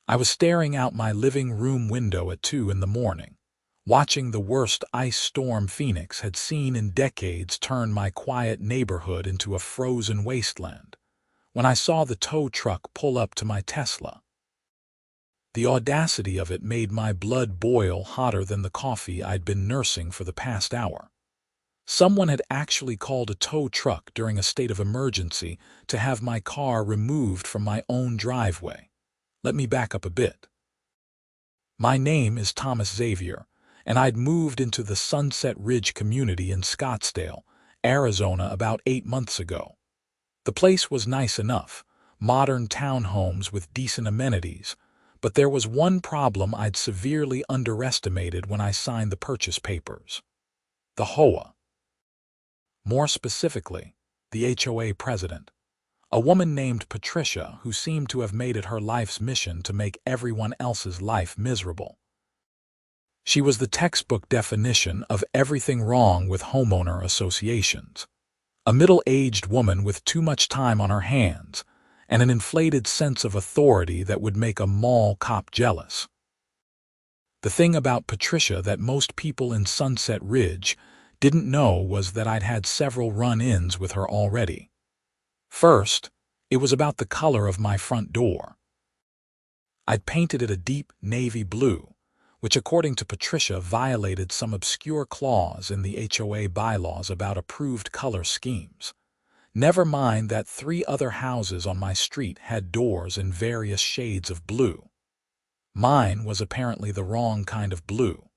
I was staring out my living room window at 2 in the morning, watching the worst ice storm Phoenix had seen in decades turn my quiet neighborhood into a frozen wasteland, when I saw the tow truck pull up to my Tesla. The audacity of it made my blood boil hotter than the coffee I'd been nursing for the past hour. Someone had actually called a tow truck during a state of emergency to have my car removed from my own driveway. Let me back up a bit. My name is Xavier, and I'd moved into the Sunset Ridge community in Scottsdale, Arizona about 8 months ago. The place was nice enough, modern townhomes with decent amenities, but there was one problem I'd severely underestimated when I signed the purchase papers: the HOA. More specifically, the HOA president, a woman named Patricia who seemed to have made it her life's mission to make everyone else's life miserable. She was the textbook definition of everything wrong with homeowner associations. A middle-aged woman with too much time on her hands and an inflated sense of authority that would make a mall cop jealous. The thing about Patricia that most people in Sunset Ridge didn't know was that I'd had several run-ins with her already. First, it was about the color of my front door. I'd painted it a deep navy blue, which according to Patricia violated some obscure clause in the HOA bylaws about approved color schemes. Never mind that 3 other houses on my street had doors in various shades of blue. Mine was apparently the wrong kind of blue.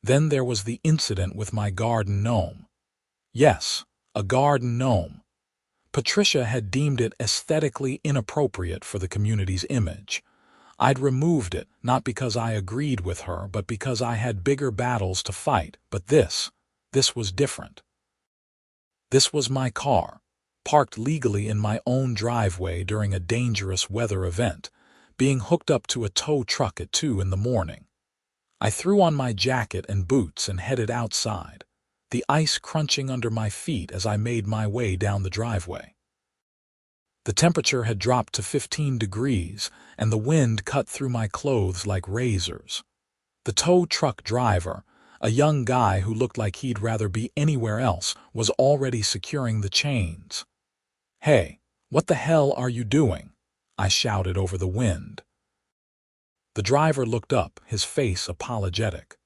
Then there was the incident with my garden gnome. Yes, a garden gnome. Patricia had deemed it aesthetically inappropriate for the community's image. I'd removed it, not because I agreed with her, but because I had bigger battles to fight. But this was different. This was my car, parked legally in my own driveway during a dangerous weather event, being hooked up to a tow truck at 2 in the morning. I threw on my jacket and boots and headed outside, the ice crunching under my feet as I made my way down the driveway. The temperature had dropped to 15 degrees, and the wind cut through my clothes like razors. The tow truck driver, a young guy who looked like he'd rather be anywhere else, was already securing the chains. "Hey, what the hell are you doing?" I shouted over the wind. The driver looked up, his face apologetic.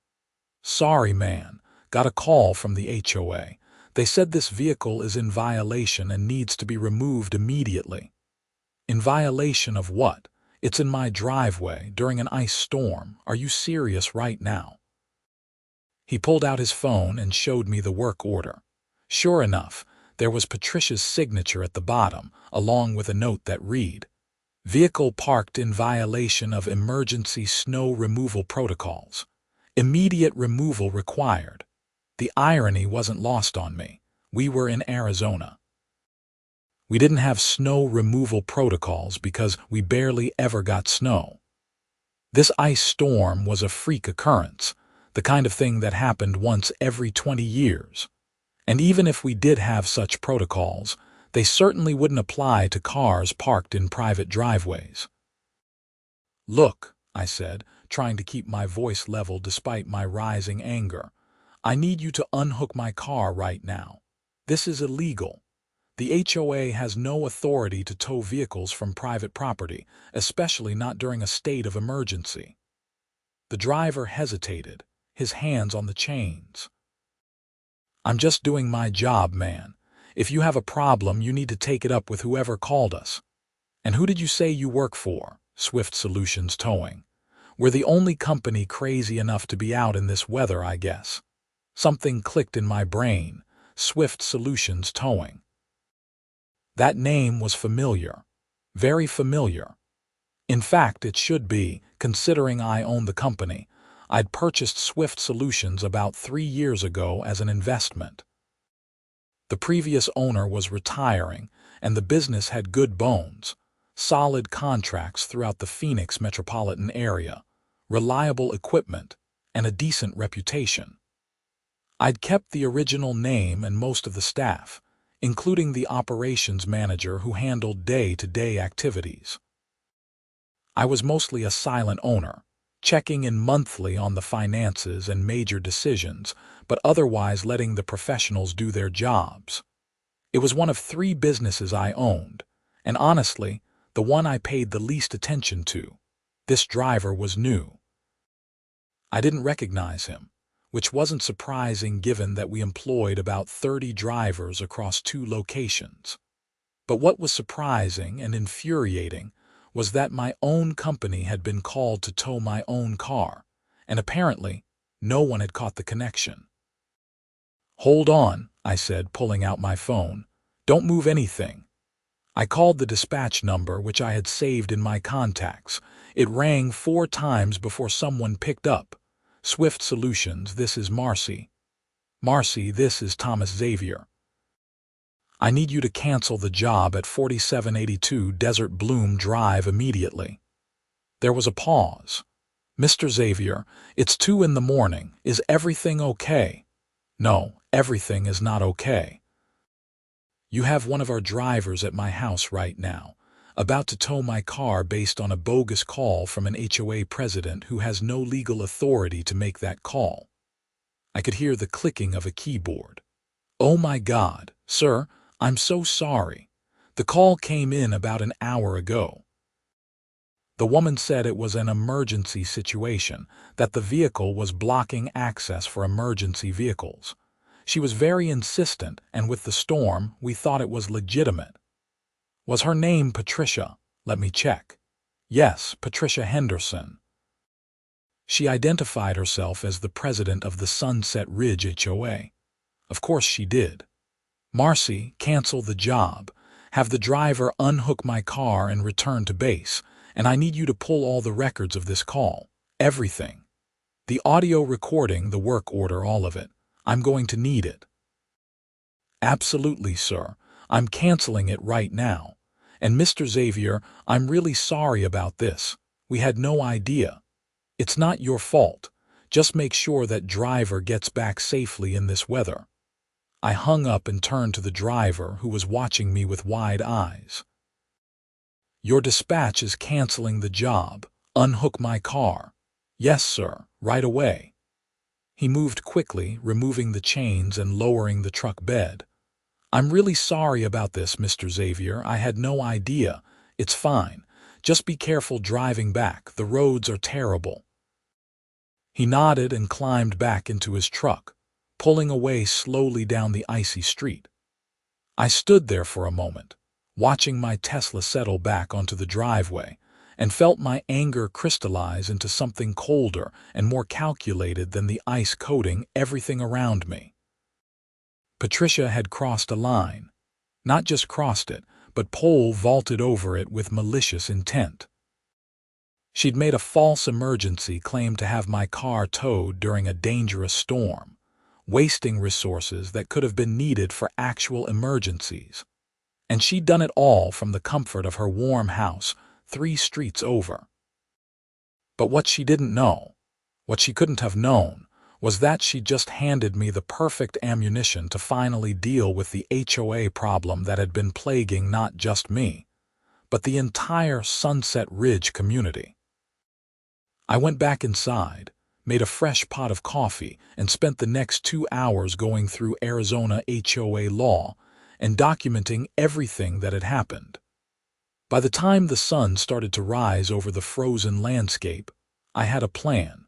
"Sorry, man. Got a call from the HOA. They said this vehicle is in violation and needs to be removed immediately." "In violation of what? It's in my driveway during an ice storm. Are you serious right now?" He pulled out his phone and showed me the work order. Sure enough, there was Patricia's signature at the bottom, along with a note that read, "Vehicle parked in violation of emergency snow removal protocols. Immediate removal required." The irony wasn't lost on me. We were in Arizona. We didn't have snow removal protocols because we barely ever got snow. This ice storm was a freak occurrence, the kind of thing that happened once every 20 years. And even if we did have such protocols, they certainly wouldn't apply to cars parked in private driveways. "Look," I said, trying to keep my voice level despite my rising anger, "I need you to unhook my car right now. This is illegal. The HOA has no authority to tow vehicles from private property, especially not during a state of emergency." The driver hesitated, his hands on the chains. "I'm just doing my job, man. If you have a problem, you need to take it up with whoever called us." "And who did you say you work for?" "Swift Solutions Towing. We're the only company crazy enough to be out in this weather, I guess." Something clicked in my brain. Swift Solutions Towing. That name was familiar. Very familiar. In fact, it should be, considering I own the company. I'd purchased Swift Solutions about 3 years ago as an investment. The previous owner was retiring, and the business had good bones, solid contracts throughout the Phoenix metropolitan area, reliable equipment, and a decent reputation. I'd kept the original name and most of the staff, including the operations manager who handled day-to-day activities. I was mostly a silent owner, checking in monthly on the finances and major decisions, but otherwise letting the professionals do their jobs. It was one of 3 businesses I owned, and honestly, the one I paid the least attention to. This driver was new. I didn't recognize him, which wasn't surprising given that we employed about 30 drivers across 2 locations. But what was surprising and infuriating was that my own company had been called to tow my own car, and apparently, no one had caught the connection. "Hold on," I said, pulling out my phone. "Don't move anything." I called the dispatch number, which I had saved in my contacts. It rang 4 times before someone picked up. "Swift Solutions, this is Marcy." "Marcy, this is Thomas Xavier. I need you to cancel the job at 4782 Desert Bloom Drive immediately." There was a pause. "Mr. Xavier, it's 2 in the morning. Is everything okay?" "No, everything is not okay. You have one of our drivers at my house right now, about to tow my car based on a bogus call from an HOA president who has no legal authority to make that call." I could hear the clicking of a keyboard. "Oh my God, sir, I'm so sorry. The call came in about an hour ago." The woman said it was an emergency situation, that the vehicle was blocking access for emergency vehicles. She was very insistent, and with the storm, we thought it was legitimate. "Was her name Patricia? Let me check." "Yes, Patricia Henderson." She identified herself as the president of the Sunset Ridge HOA. Of course she did. "Marcy, cancel the job. Have the driver unhook my car and return to base, and I need you to pull all the records of this call. Everything. The audio recording, the work order, all of it. I'm going to need it." "Absolutely, sir. I'm canceling it right now. And Mr. Xavier, I'm really sorry about this. We had no idea. It's not your fault. Just make sure that driver gets back safely in this weather." I hung up and turned to the driver, who was watching me with wide eyes. "Your dispatch is canceling the job. Unhook my car." "Yes, sir, right away." He moved quickly, removing the chains and lowering the truck bed. "I'm really sorry about this, Mr. Xavier. I had no idea. It's fine. Just be careful driving back. The roads are terrible." He nodded and climbed back into his truck, pulling away slowly down the icy street. I stood there for a moment, watching my Tesla settle back onto the driveway, and felt my anger crystallize into something colder and more calculated than the ice coating everything around me. Patricia had crossed a line. Not just crossed it, but pole vaulted over it with malicious intent. She'd made a false emergency claim to have my car towed during a dangerous storm, wasting resources that could have been needed for actual emergencies. And she'd done it all from the comfort of her warm house 3 streets over. But what she didn't know, what she couldn't have known, was that she'd just handed me the perfect ammunition to finally deal with the HOA problem that had been plaguing not just me, but the entire Sunset Ridge community. I went back inside, made a fresh pot of coffee, and spent the next 2 hours going through Arizona HOA law and documenting everything that had happened. By the time the sun started to rise over the frozen landscape, I had a plan.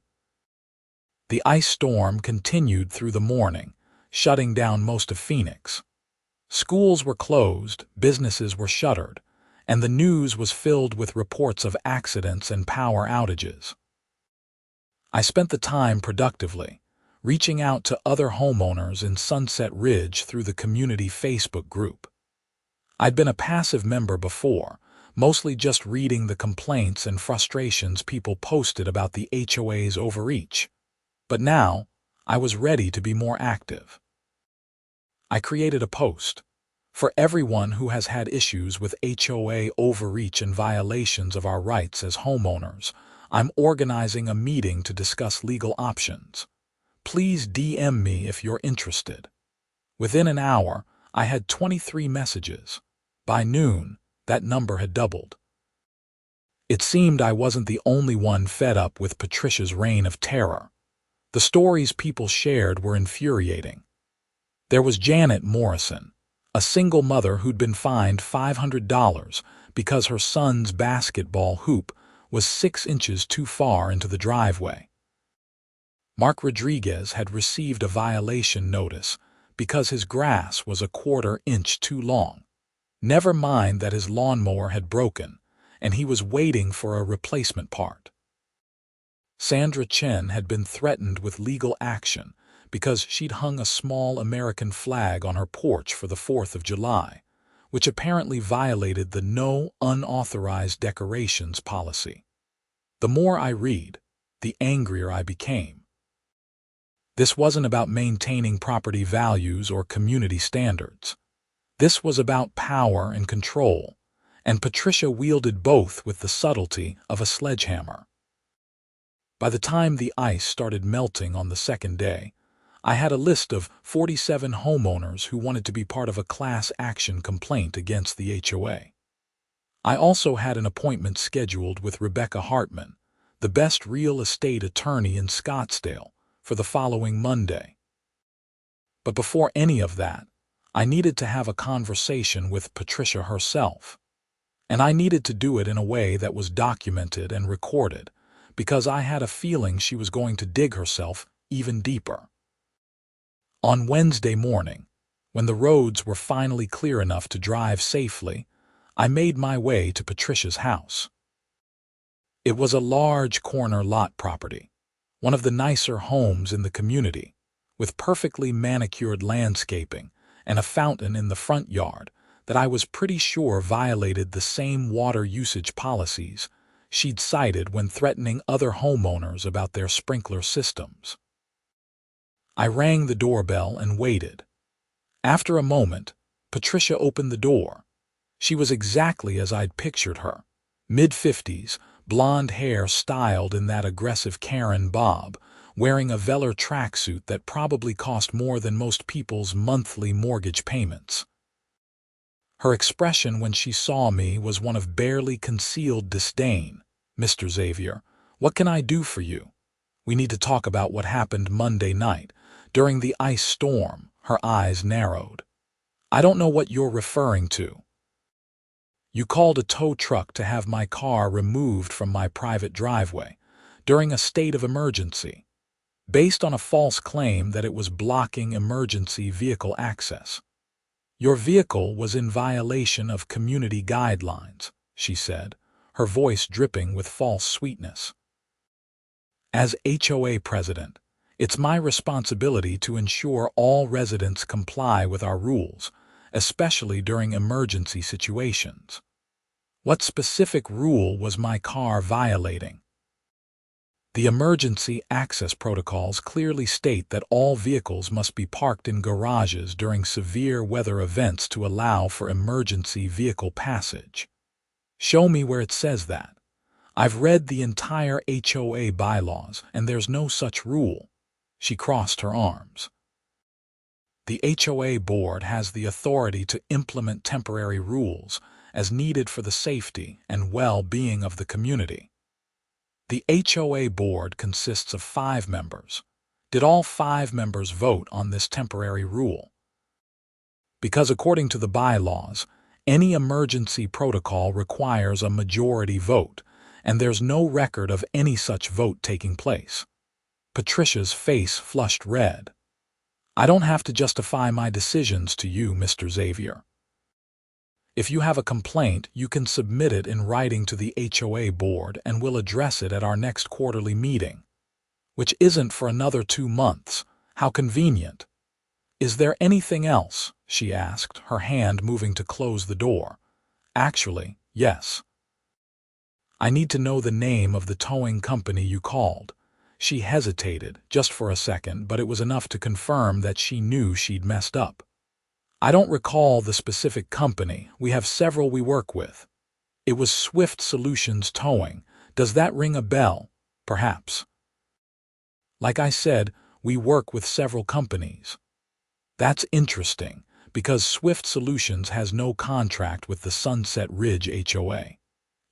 The ice storm continued through the morning, shutting down most of Phoenix. Schools were closed, businesses were shuttered, and the news was filled with reports of accidents and power outages. I spent the time productively, reaching out to other homeowners in Sunset Ridge through the community Facebook group. I'd been a passive member before, mostly just reading the complaints and frustrations people posted about the HOA's overreach. But now, I was ready to be more active. I created a post. "For everyone who has had issues with HOA overreach and violations of our rights as homeowners, I'm organizing a meeting to discuss legal options. Please DM me if you're interested." Within an hour, I had 23 messages. By noon, that number had doubled. It seemed I wasn't the only one fed up with Patricia's reign of terror. The stories people shared were infuriating. There was Janet Morrison, a single mother who'd been fined $500 because her son's basketball hoop was 6 inches too far into the driveway. Mark Rodriguez had received a violation notice because his grass was a 1/4 inch too long. Never mind that his lawnmower had broken, and he was waiting for a replacement part. Sandra Chen had been threatened with legal action because she'd hung a small American flag on her porch for the 4th of July, which apparently violated the no unauthorized decorations policy. The more I read, the angrier I became. This wasn't about maintaining property values or community standards. This was about power and control, and Patricia wielded both with the subtlety of a sledgehammer. By the time the ice started melting on the second day, I had a list of 47 homeowners who wanted to be part of a class action complaint against the HOA. I also had an appointment scheduled with Rebecca Hartman, the best real estate attorney in Scottsdale, for the following Monday. But before any of that, I needed to have a conversation with Patricia herself. And I needed to do it in a way that was documented and recorded, because I had a feeling she was going to dig herself even deeper. On Wednesday morning, when the roads were finally clear enough to drive safely, I made my way to Patricia's house. It was a large corner lot property, one of the nicer homes in the community, with perfectly manicured landscaping and a fountain in the front yard that I was pretty sure violated the same water usage policies she'd cited when threatening other homeowners about their sprinkler systems. I rang the doorbell and waited. After a moment, Patricia opened the door. She was exactly as I'd pictured her, mid-50s, blonde hair styled in that aggressive Karen bob, wearing a velour tracksuit that probably cost more than most people's monthly mortgage payments. Her expression when she saw me was one of barely concealed disdain. "Mr. Xavier, what can I do for you? We need to talk about what happened Monday night. During the ice storm," her eyes narrowed. "I don't know what you're referring to." "You called a tow truck to have my car removed from my private driveway during a state of emergency, based on a false claim that it was blocking emergency vehicle access. Your vehicle was in violation of community guidelines," she said, her voice dripping with false sweetness. "As HOA president, it's my responsibility to ensure all residents comply with our rules, especially during emergency situations. What specific rule was my car violating?" "The emergency access protocols clearly state that all vehicles must be parked in garages during severe weather events to allow for emergency vehicle passage." "Show me where it says that. I've read the entire HOA bylaws, and there's no such rule." She crossed her arms. "The HOA board has the authority to implement temporary rules as needed for the safety and well-being of the community. The HOA board consists of 5 members. Did all 5 members vote on this temporary rule?" "Because according to the bylaws, any emergency protocol requires a majority vote, and there's no record of any such vote taking place." Patricia's face flushed red. "I don't have to justify my decisions to you, Mr. Xavier. If you have a complaint, you can submit it in writing to the HOA board and we'll address it at our next quarterly meeting, which isn't for another 2 months. How convenient." "Is there anything else?" she asked, her hand moving to close the door. "Actually, yes. I need to know the name of the towing company you called." She hesitated, just for a second, but it was enough to confirm that she knew she'd messed up. "I don't recall the specific company. We have several we work with." "It was Swift Solutions Towing. Does that ring a bell?" "Perhaps." "Like I said, we work with several companies." "That's interesting, because Swift Solutions has no contract with the Sunset Ridge HOA.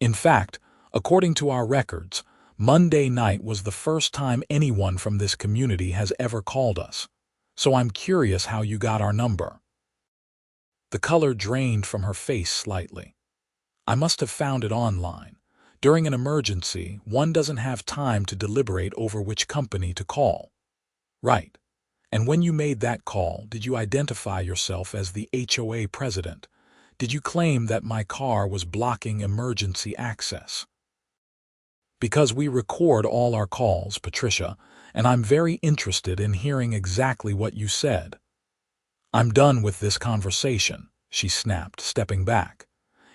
In fact, According to our records, Monday night was the first time anyone from this community has ever called us. So I'm curious how you got our number." The color drained from her face slightly. "I must have found it online. During an emergency, one doesn't have time to deliberate over which company to call." "Right. And when you made that call, did you identify yourself as the HOA president? Did you claim that my car was blocking emergency access?" "Because we record all our calls, Patricia, and I'm very interested in hearing exactly what you said." "I'm done with this conversation," she snapped, stepping back.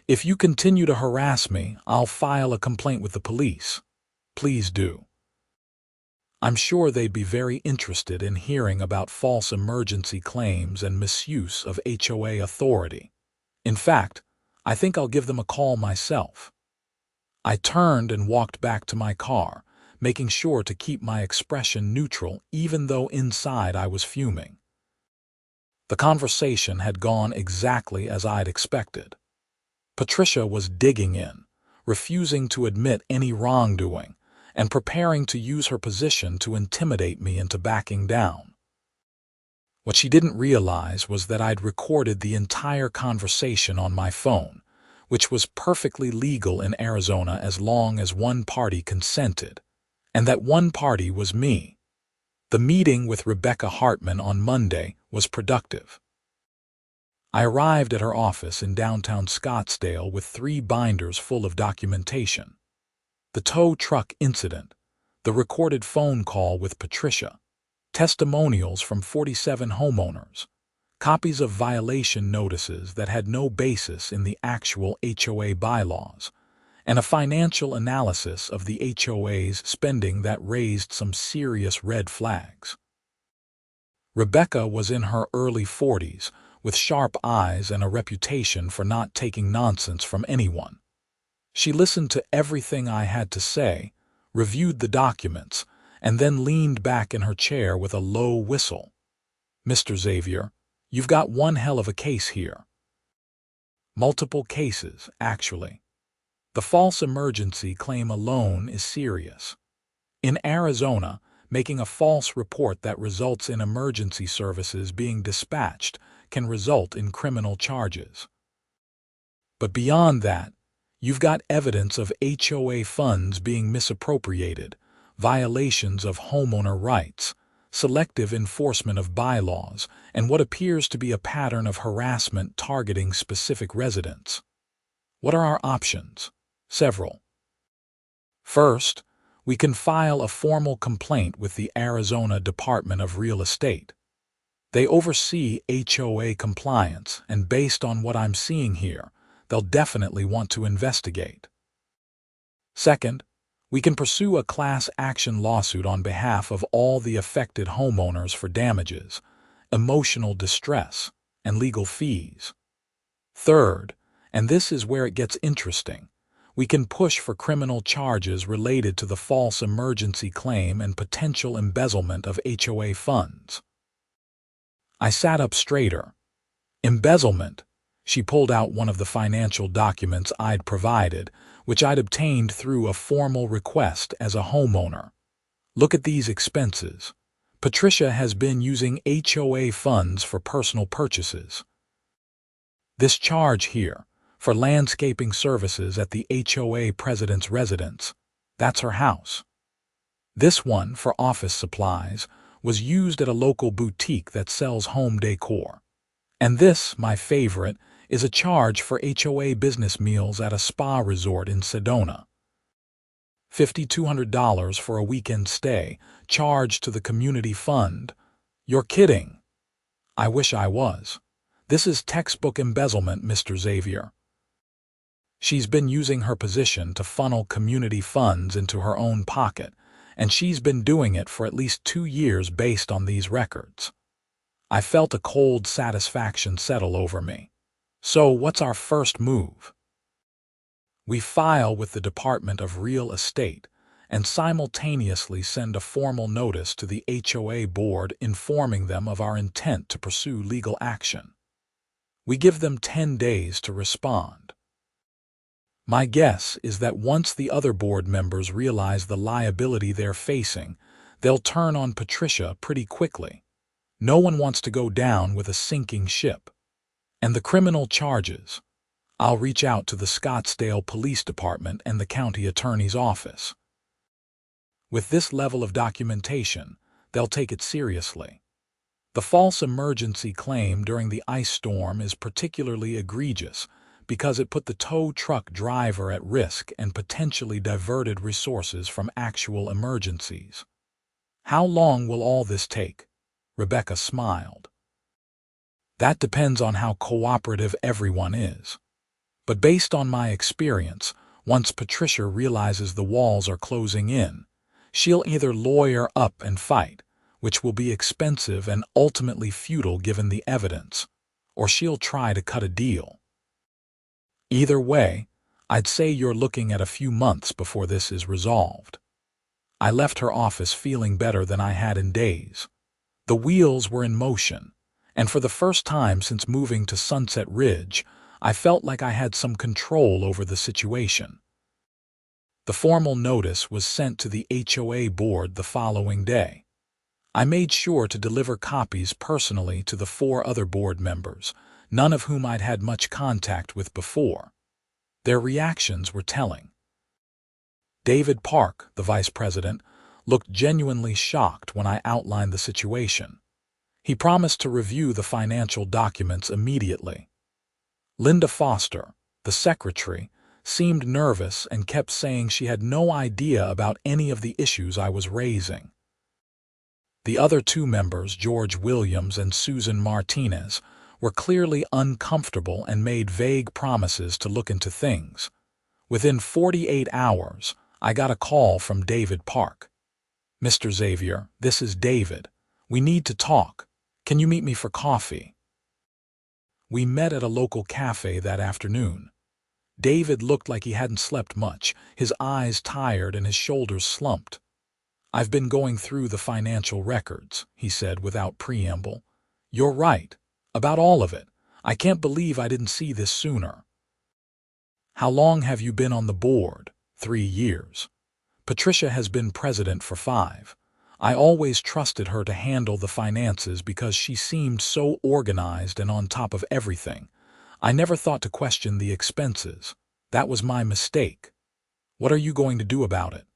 "If you continue to harass me, I'll file a complaint with the police." "Please do." "I'm sure they'd be very interested in hearing about false emergency claims and misuse of HOA authority. In fact, I think I'll give them a call myself." I turned and walked back to my car, making sure to keep my expression neutral even though inside I was fuming. The conversation had gone exactly as I'd expected. Patricia was digging in, refusing to admit any wrongdoing, and preparing to use her position to intimidate me into backing down. What she didn't realize was that I'd recorded the entire conversation on my phone, which was perfectly legal in Arizona as long as one party consented, and that one party was me. The meeting with Rebecca Hartman on Monday was productive. I arrived at her office in downtown Scottsdale with 3 binders full of documentation. The tow truck incident, the recorded phone call with Patricia, testimonials from 47 homeowners, copies of violation notices that had no basis in the actual HOA bylaws, and a financial analysis of the HOA's spending that raised some serious red flags. Rebecca was in her early 40s, with sharp eyes and a reputation for not taking nonsense from anyone. She listened to everything I had to say, reviewed the documents, and then leaned back in her chair with a low whistle. "Mr. Xavier, you've got one hell of a case here." "Multiple cases, actually. The false emergency claim alone is serious. In Arizona, making a false report that results in emergency services being dispatched can result in criminal charges. But beyond that, you've got evidence of HOA funds being misappropriated, violations of homeowner rights, selective enforcement of bylaws, and what appears to be a pattern of harassment targeting specific residents. What are our options? Several. First, we can file a formal complaint with the Arizona Department of Real Estate. They oversee HOA compliance, and based on what I'm seeing here, they'll definitely want to investigate. Second, we can pursue a class action lawsuit on behalf of all the affected homeowners for damages, emotional distress, and legal fees. Third, and this is where it gets interesting, we can push for criminal charges related to the false emergency claim and potential embezzlement of HOA funds. I sat up straighter. Embezzlement. She pulled out one of the financial documents I'd provided, which I'd obtained through a formal request as a homeowner. "Look at these expenses. Patricia has been using HOA funds for personal purchases. This charge here, for landscaping services at the HOA president's residence, that's her house. This one, for office supplies, was used at a local boutique that sells home decor. And this, my favorite, is a charge for HOA business meals at a spa resort in Sedona. $5,200 for a weekend stay, charged to the community fund. You're kidding." I wish I was. This is textbook embezzlement, Mr. Xavier. She's been using her position to funnel community funds into her own pocket, and she's been doing it for at least 2 years based on these records. I felt a cold satisfaction settle over me. So what's our first move? We file with the Department of Real Estate and simultaneously send a formal notice to the HOA board informing them of our intent to pursue legal action. We give them 10 days to respond. My guess is that once the other board members realize the liability they're facing, they'll turn on Patricia pretty quickly. No one wants to go down with a sinking ship. And the criminal charges. I'll reach out to the Scottsdale Police Department and the county attorney's office. With this level of documentation, they'll take it seriously. The false emergency claim during the ice storm is particularly egregious because it put the tow truck driver at risk and potentially diverted resources from actual emergencies. How long will all this take? Rebecca smiled. That depends on how cooperative everyone is. But based on my experience, once Patricia realizes the walls are closing in, she'll either lawyer up and fight, which will be expensive and ultimately futile given the evidence, or she'll try to cut a deal. Either way, I'd say you're looking at a few months before this is resolved. I left her office feeling better than I had in days. The wheels were in motion, and for the first time since moving to Sunset Ridge, I felt like I had some control over the situation. The formal notice was sent to the HOA board the following day. I made sure to deliver copies personally to the 4 other board members, none of whom I'd had much contact with before. Their reactions were telling. David Park, the vice president, looked genuinely shocked when I outlined the situation. He promised to review the financial documents immediately. Linda Foster, the secretary, seemed nervous and kept saying she had no idea about any of the issues I was raising. The other 2 members, George Williams and Susan Martinez, were clearly uncomfortable and made vague promises to look into things. Within 48 hours, I got a call from David Park. "Mr. Xavier, this is David. We need to talk. Can you meet me for coffee?" We met at a local cafe that afternoon. David looked like he hadn't slept much, his eyes tired and his shoulders slumped. "I've been going through the financial records," he said without preamble. "You're right. About all of it. I can't believe I didn't see this sooner." "How long have you been on the board?" 3 years. Patricia has been president for 5. I always trusted her to handle the finances because she seemed so organized and on top of everything. I never thought to question the expenses. That was my mistake. What are you going to do about it?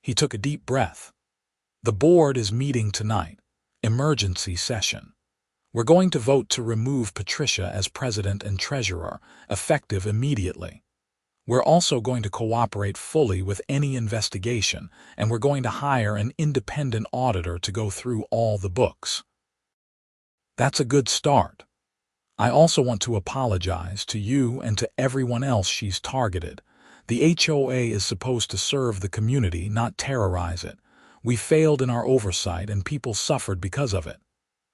He took a deep breath. "The board is meeting tonight. Emergency session. We're going to vote to remove Patricia as president and treasurer, effective immediately. We're also going to cooperate fully with any investigation, and we're going to hire an independent auditor to go through all the books." That's a good start. I also want to apologize to you and to everyone else she's targeted. The HOA is supposed to serve the community, not terrorize it. We failed in our oversight and people suffered because of it.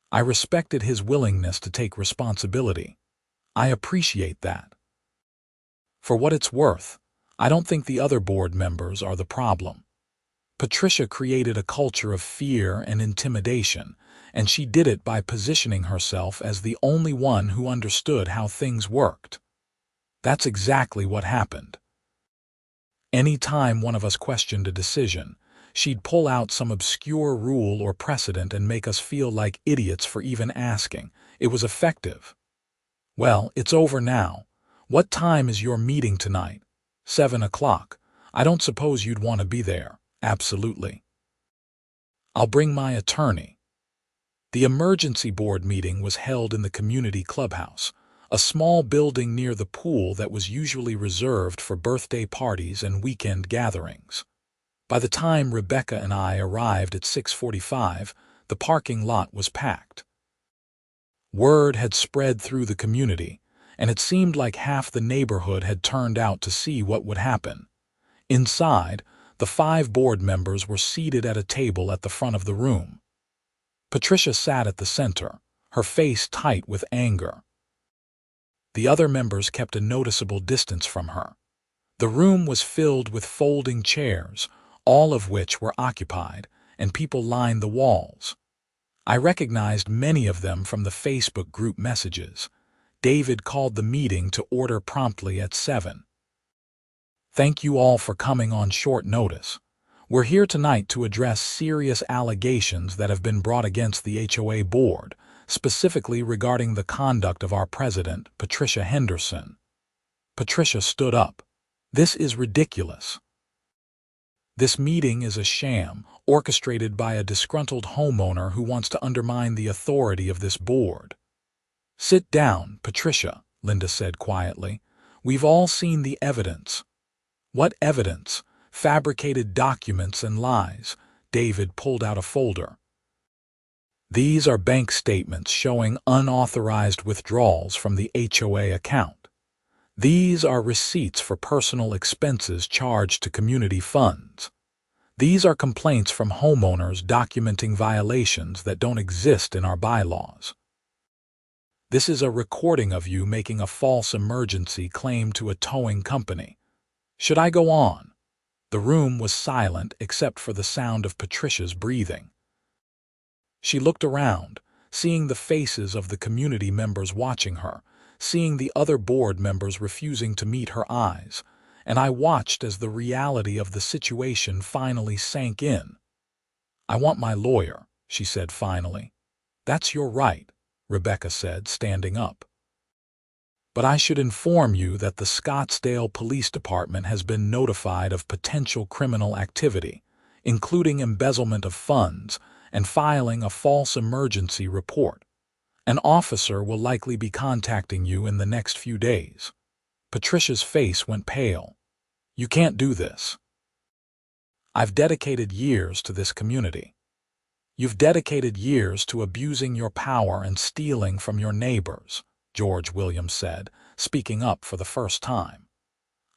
I respected his willingness to take responsibility. I appreciate that. For what it's worth, I don't think the other board members are the problem. Patricia created a culture of fear and intimidation, and she did it by positioning herself as the only one who understood how things worked. That's exactly what happened. Any time one of us questioned a decision, she'd pull out some obscure rule or precedent and make us feel like idiots for even asking. It was effective. "Well, it's over now. What time is your meeting tonight?" 7 o'clock. "I don't suppose you'd want to be there." "Absolutely." "I'll bring my attorney." The emergency board meeting was held in the community clubhouse, a small building near the pool that was usually reserved for birthday parties and weekend gatherings. By the time Rebecca and I arrived at 6:45, the parking lot was packed. Word had spread through the community, and it seemed like half the neighborhood had turned out to see what would happen. Inside, the 5 board members were seated at a table at the front of the room. Patricia sat at the center, her face tight with anger. The other members kept a noticeable distance from her. The room was filled with folding chairs, all of which were occupied, and people lined the walls. I recognized many of them from the Facebook group messages. David called the meeting to order promptly at 7. Thank you all for coming on short notice. We're here tonight to address serious allegations that have been brought against the HOA board, specifically regarding the conduct of our president, Patricia Henderson. Patricia stood up. This is ridiculous. This meeting is a sham, orchestrated by a disgruntled homeowner who wants to undermine the authority of this board. Sit down, Patricia, Linda said quietly. We've all seen the evidence. What evidence? Fabricated documents and lies. David pulled out a folder. These are bank statements showing unauthorized withdrawals from the HOA account. These are receipts for personal expenses charged to community funds. These are complaints from homeowners documenting violations that don't exist in our bylaws. This is a recording of you making a false emergency claim to a towing company. Should I go on? The room was silent except for the sound of Patricia's breathing. She looked around, seeing the faces of the community members watching her, seeing the other board members refusing to meet her eyes, and I watched as the reality of the situation finally sank in. I want my lawyer, she said finally. That's your right, Rebecca said, standing up. But I should inform you that the Scottsdale Police Department has been notified of potential criminal activity, including embezzlement of funds and filing a false emergency report. An officer will likely be contacting you in the next few days. Patricia's face went pale. You can't do this. I've dedicated years to this community. You've dedicated years to abusing your power and stealing from your neighbors, George Williams said, speaking up for the first time.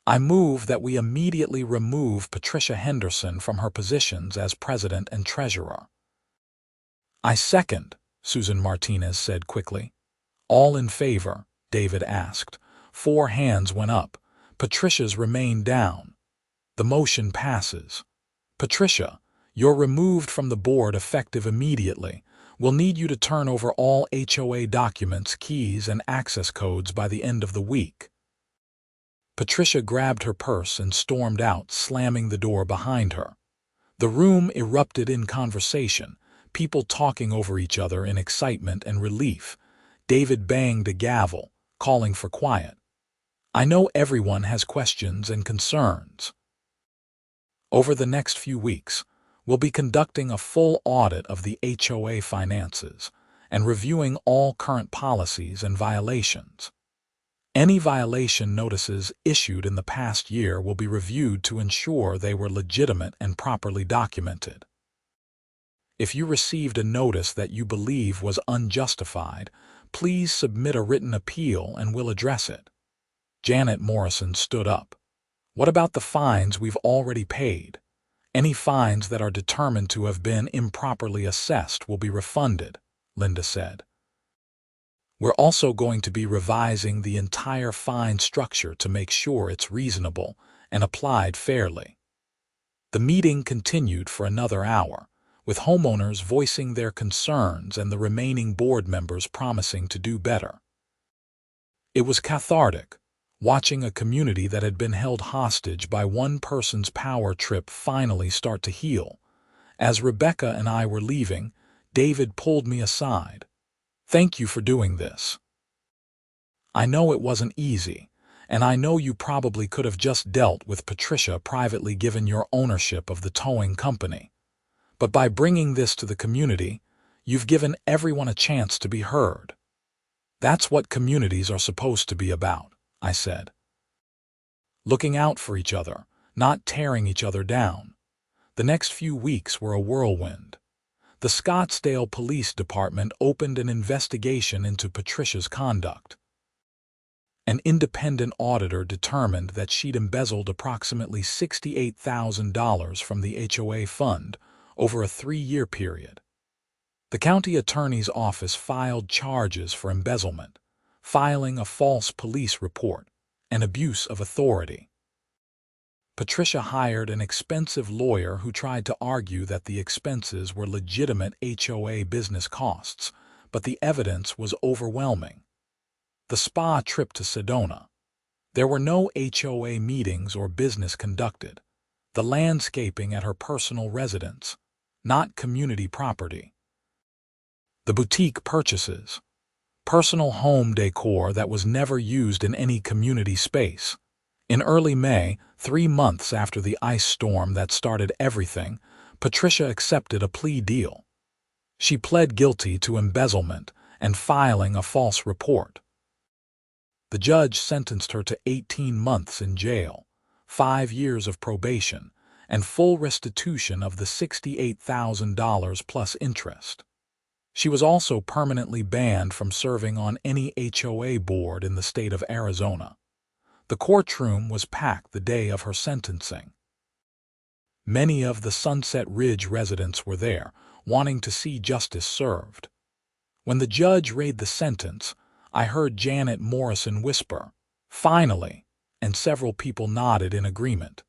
I move that we immediately remove Patricia Henderson from her positions as president and treasurer. I second, Susan Martinez said quickly. All in favor? David asked. 4 hands went up. Patricia's remained down. The motion passes. Patricia, you're removed from the board effective immediately. We'll need you to turn over all HOA documents, keys, and access codes by the end of the week. Patricia grabbed her purse and stormed out, slamming the door behind her. The room erupted in conversation, people talking over each other in excitement and relief. David banged a gavel, calling for quiet. I know everyone has questions and concerns. Over the next few weeks, we'll be conducting a full audit of the HOA finances and reviewing all current policies and violations. Any violation notices issued in the past year will be reviewed to ensure they were legitimate and properly documented. If you received a notice that you believe was unjustified, please submit a written appeal and we'll address it. Janet Morrison stood up. What about the fines we've already paid? Any fines that are determined to have been improperly assessed will be refunded, Linda said. We're also going to be revising the entire fine structure to make sure it's reasonable and applied fairly. The meeting continued for another hour, with homeowners voicing their concerns and the remaining board members promising to do better. It was cathartic, watching a community that had been held hostage by one person's power trip finally start to heal. As Rebecca and I were leaving, David pulled me aside. Thank you for doing this. I know it wasn't easy, and I know you probably could have just dealt with Patricia privately given your ownership of the towing company. But by bringing this to the community, you've given everyone a chance to be heard. That's what communities are supposed to be about, I said. Looking out for each other, not tearing each other down. The next few weeks were a whirlwind. The Scottsdale Police Department opened an investigation into Patricia's conduct. An independent auditor determined that she'd embezzled approximately $68,000 from the HOA fund over a 3-year period. The county attorney's office filed charges for embezzlement, filing a false police report, and abuse of authority. Patricia hired an expensive lawyer who tried to argue that the expenses were legitimate HOA business costs, but the evidence was overwhelming. The spa trip to Sedona. There were no HOA meetings or business conducted. The landscaping at her personal residence, not community property. The boutique purchases. Personal home decor that was never used in any community space. In early May, 3 months after the ice storm that started everything, Patricia accepted a plea deal. She pled guilty to embezzlement and filing a false report. The judge sentenced her to 18 months in jail, 5 years of probation, and full restitution of the $68,000 plus interest. She was also permanently banned from serving on any HOA board in the state of Arizona. The courtroom was packed the day of her sentencing. Many of the Sunset Ridge residents were there, wanting to see justice served. When the judge read the sentence, I heard Janet Morrison whisper, "Finally," and several people nodded in agreement.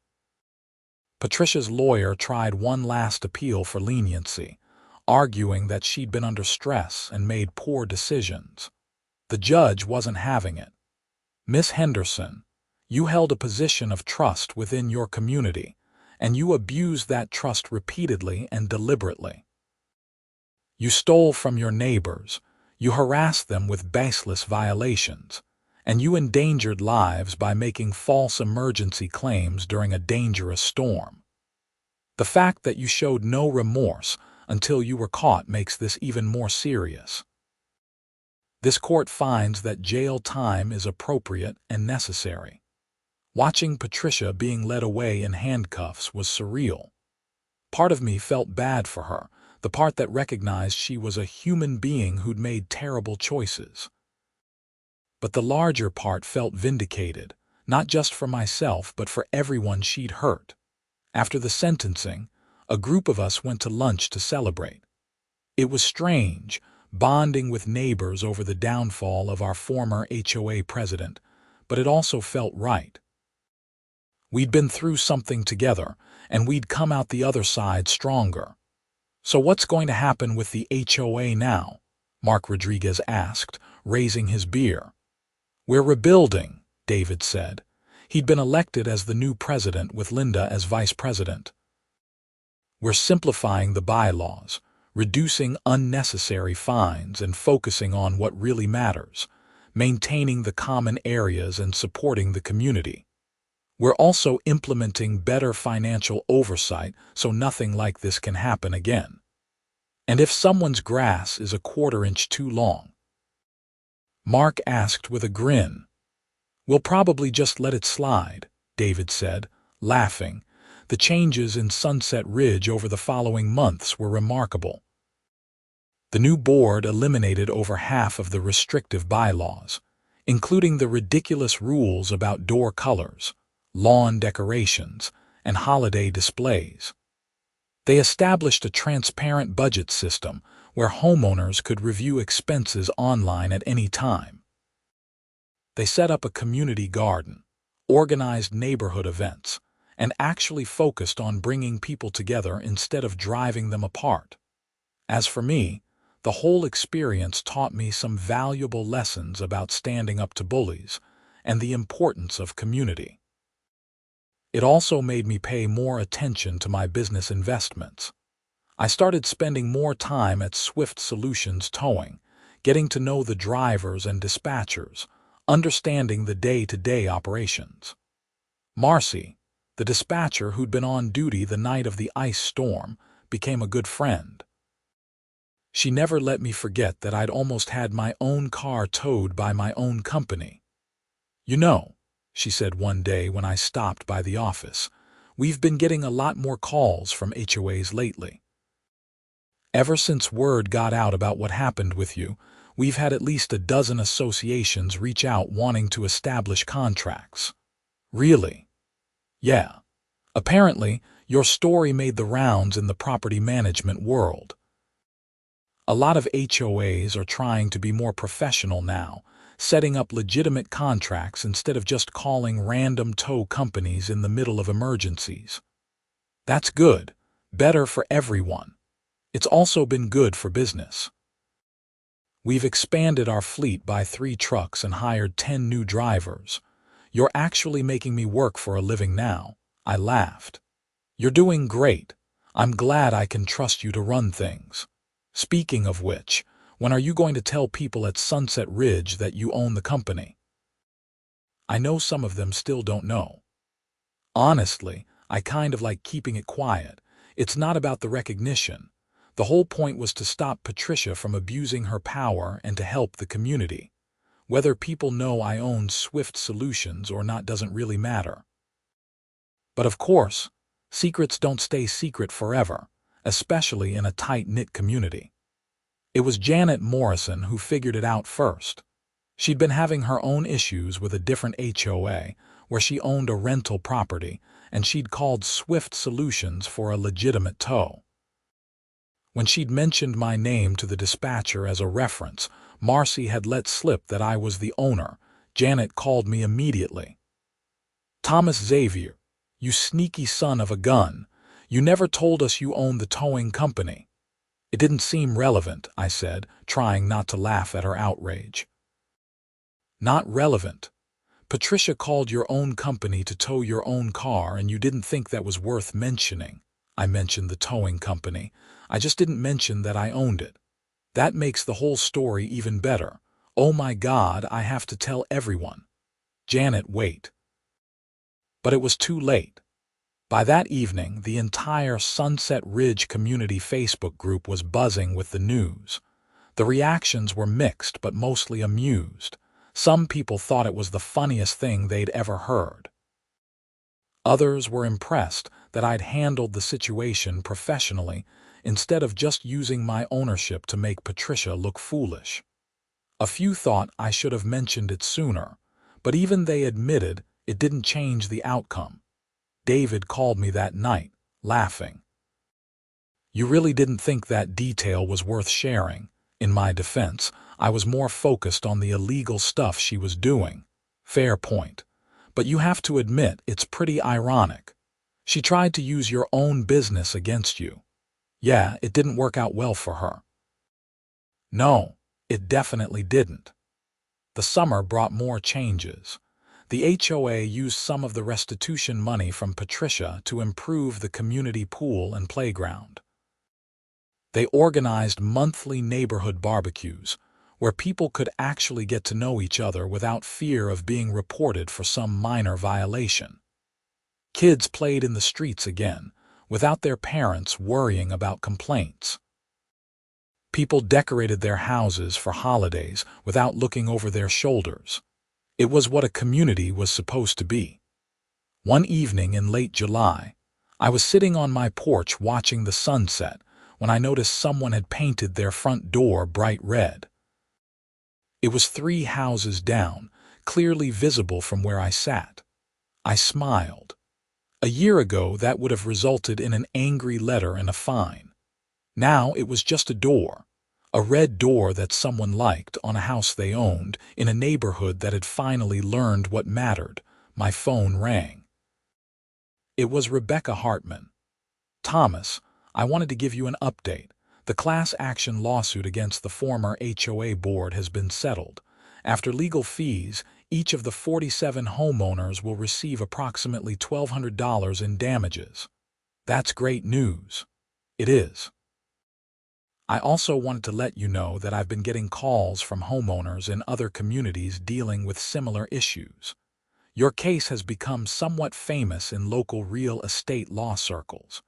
Patricia's lawyer tried one last appeal for leniency, arguing that she'd been under stress and made poor decisions. The judge wasn't having it. "Miss Henderson, you held a position of trust within your community, and you abused that trust repeatedly and deliberately. You stole from your neighbors, you harassed them with baseless violations, and you endangered lives by making false emergency claims during a dangerous storm. The fact that you showed no remorse until you were caught makes this even more serious. This court finds that jail time is appropriate and necessary." Watching Patricia being led away in handcuffs was surreal. Part of me felt bad for her, the part that recognized she was a human being who'd made terrible choices. But the larger part felt vindicated, not just for myself but for everyone she'd hurt. After the sentencing, a group of us went to lunch to celebrate. It was strange, bonding with neighbors over the downfall of our former HOA president, but it also felt right. We'd been through something together, and we'd come out the other side stronger. "So what's going to happen with the HOA now?" Mark Rodriguez asked, raising his beer. "We're rebuilding," David said. He'd been elected as the new president with Linda as vice president. "We're simplifying the bylaws, reducing unnecessary fines and focusing on what really matters, maintaining the common areas and supporting the community. We're also implementing better financial oversight so nothing like this can happen again. And if someone's grass is a 1/4 inch too long?" Mark asked with a grin. "We'll probably just let it slide," David said, laughing. The changes in Sunset Ridge over the following months were remarkable. The new board eliminated over half of the restrictive bylaws, including the ridiculous rules about door colors, lawn decorations, and holiday displays. They established a transparent budget system where homeowners could review expenses online at any time. They set up a community garden, organized neighborhood events, and actually focused on bringing people together instead of driving them apart. As for me, the whole experience taught me some valuable lessons about standing up to bullies and the importance of community. It also made me pay more attention to my business investments. I started spending more time at Swift Solutions Towing, getting to know the drivers and dispatchers, understanding the day-to-day operations. Marcy, the dispatcher who'd been on duty the night of the ice storm, became a good friend. She never let me forget that I'd almost had my own car towed by my own company. "You know," she said one day when I stopped by the office, "we've been getting a lot more calls from HOAs lately. Ever since word got out about what happened with you, we've had at least a dozen associations reach out wanting to establish contracts." "Really?" "Yeah. Apparently, your story made the rounds in the property management world. A lot of HOAs are trying to be more professional now, setting up legitimate contracts instead of just calling random tow companies in the middle of emergencies. That's good, better for everyone. It's also been good for business. We've expanded our fleet by 3 trucks and hired 10 new drivers. You're actually making me work for a living now. I laughed. You're doing great. I'm glad I can trust you to run things. Speaking of which, when are you going to tell people at Sunset Ridge that you own the company? I know some of them still don't know. Honestly, I kind of like keeping it quiet. It's not about the recognition. The whole point was to stop Patricia from abusing her power and to help the community. Whether people know I own Swift Solutions or not doesn't really matter. But of course, secrets don't stay secret forever, especially in a tight-knit community. It was Janet Morrison who figured it out first. She'd been having her own issues with a different HOA, where she owned a rental property, and she'd called Swift Solutions for a legitimate tow. When she'd mentioned my name to the dispatcher as a reference, Marcy had let slip that I was the owner. Janet called me immediately. "Thomas Xavier, you sneaky son of a gun. You never told us you owned the towing company." It didn't seem relevant, I said, trying not to laugh at her outrage. "Not relevant. Patricia called your own company to tow your own car and you didn't think that was worth mentioning." I mentioned the towing company. I just didn't mention that I owned it. That makes the whole story even better. Oh my God, I have to tell everyone. Janet, wait. But it was too late. By that evening, the entire Sunset Ridge community Facebook group was buzzing with the news. The reactions were mixed but mostly amused. Some people thought it was the funniest thing they'd ever heard. Others were impressed that I'd handled the situation professionally instead of just using my ownership to make Patricia look foolish. A few thought I should have mentioned it sooner, but even they admitted it didn't change the outcome. David called me that night, laughing. "You really didn't think that detail was worth sharing." In my defense, I was more focused on the illegal stuff she was doing. Fair point. But you have to admit it's pretty ironic. She tried to use your own business against you. Yeah, it didn't work out well for her. No, it definitely didn't. The summer brought more changes. The HOA used some of the restitution money from Patricia to improve the community pool and playground. They organized monthly neighborhood barbecues, where people could actually get to know each other without fear of being reported for some minor violation. Kids played in the streets again, without their parents worrying about complaints. People decorated their houses for holidays without looking over their shoulders. It was what a community was supposed to be. One evening in late July, I was sitting on my porch watching the sunset when I noticed someone had painted their front door bright red. It was 3 houses down, clearly visible from where I sat. I smiled. A year ago, that would have resulted in an angry letter and a fine. Now it was just a door. A red door that someone liked on a house they owned in a neighborhood that had finally learned what mattered. My phone rang. It was Rebecca Hartman. "Thomas, I wanted to give you an update. The class action lawsuit against the former HOA board has been settled. After legal fees, each of the 47 homeowners will receive approximately $1,200 in damages." That's great news. It is. I also wanted to let you know that I've been getting calls from homeowners in other communities dealing with similar issues. Your case has become somewhat famous in local real estate law circles.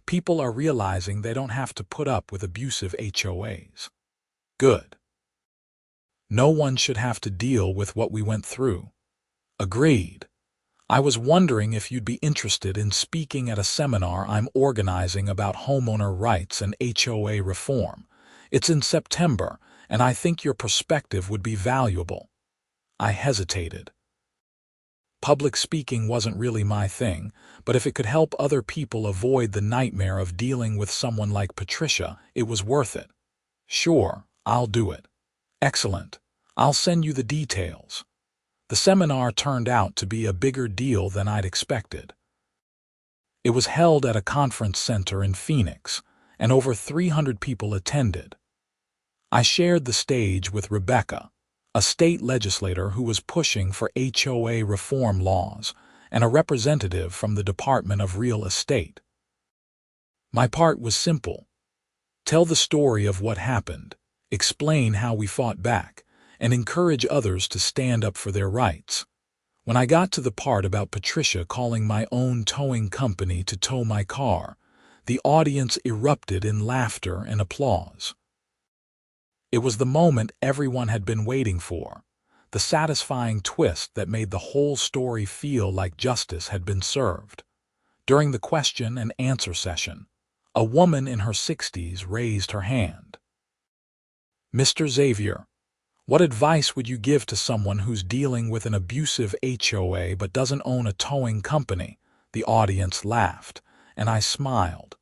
People are realizing they don't have to put up with abusive HOAs. Good. No one should have to deal with what we went through. Agreed. I was wondering if you'd be interested in speaking at a seminar I'm organizing about homeowner rights and HOA reform. It's in September, and I think your perspective would be valuable. I hesitated. Public speaking wasn't really my thing, but if it could help other people avoid the nightmare of dealing with someone like Patricia, it was worth it. Sure, I'll do it. Excellent. I'll send you the details. The seminar turned out to be a bigger deal than I'd expected. It was held at a conference center in Phoenix, and over 300 people attended. I shared the stage with Rebecca. a state legislator who was pushing for HOA reform laws, and a representative from the Department of Real Estate. My part was simple: tell the story of what happened, explain how we fought back, and encourage others to stand up for their rights. When I got to the part about Patricia calling my own towing company to tow my car, the audience erupted in laughter and applause. It was the moment everyone had been waiting for, the satisfying twist that made the whole story feel like justice had been served. During the question and answer session, a woman in her 60s raised her hand. "Mr. Xavier, what advice would you give to someone who's dealing with an abusive HOA but doesn't own a towing company?" The audience laughed, and I smiled.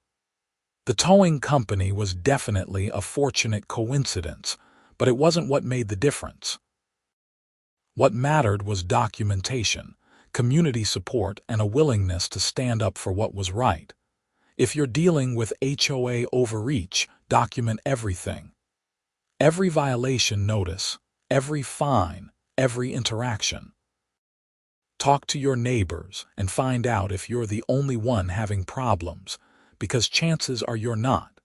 The towing company was definitely a fortunate coincidence, but it wasn't what made the difference. What mattered was documentation, community support, and a willingness to stand up for what was right. If you're dealing with HOA overreach, document everything. Every violation notice, every fine, every interaction. Talk to your neighbors and find out if you're the only one having problems, because chances are you're not.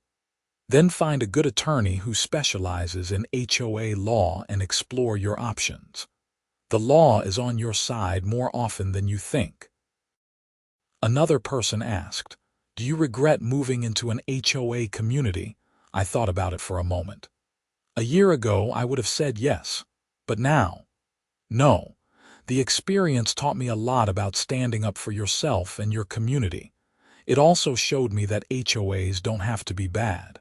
Then find a good attorney who specializes in HOA law and explore your options. The law is on your side more often than you think. Another person asked, "Do you regret moving into an HOA community?" I thought about it for a moment. A year ago, I would have said yes, but now, no. The experience taught me a lot about standing up for yourself and your community. It also showed me that HOAs don't have to be bad.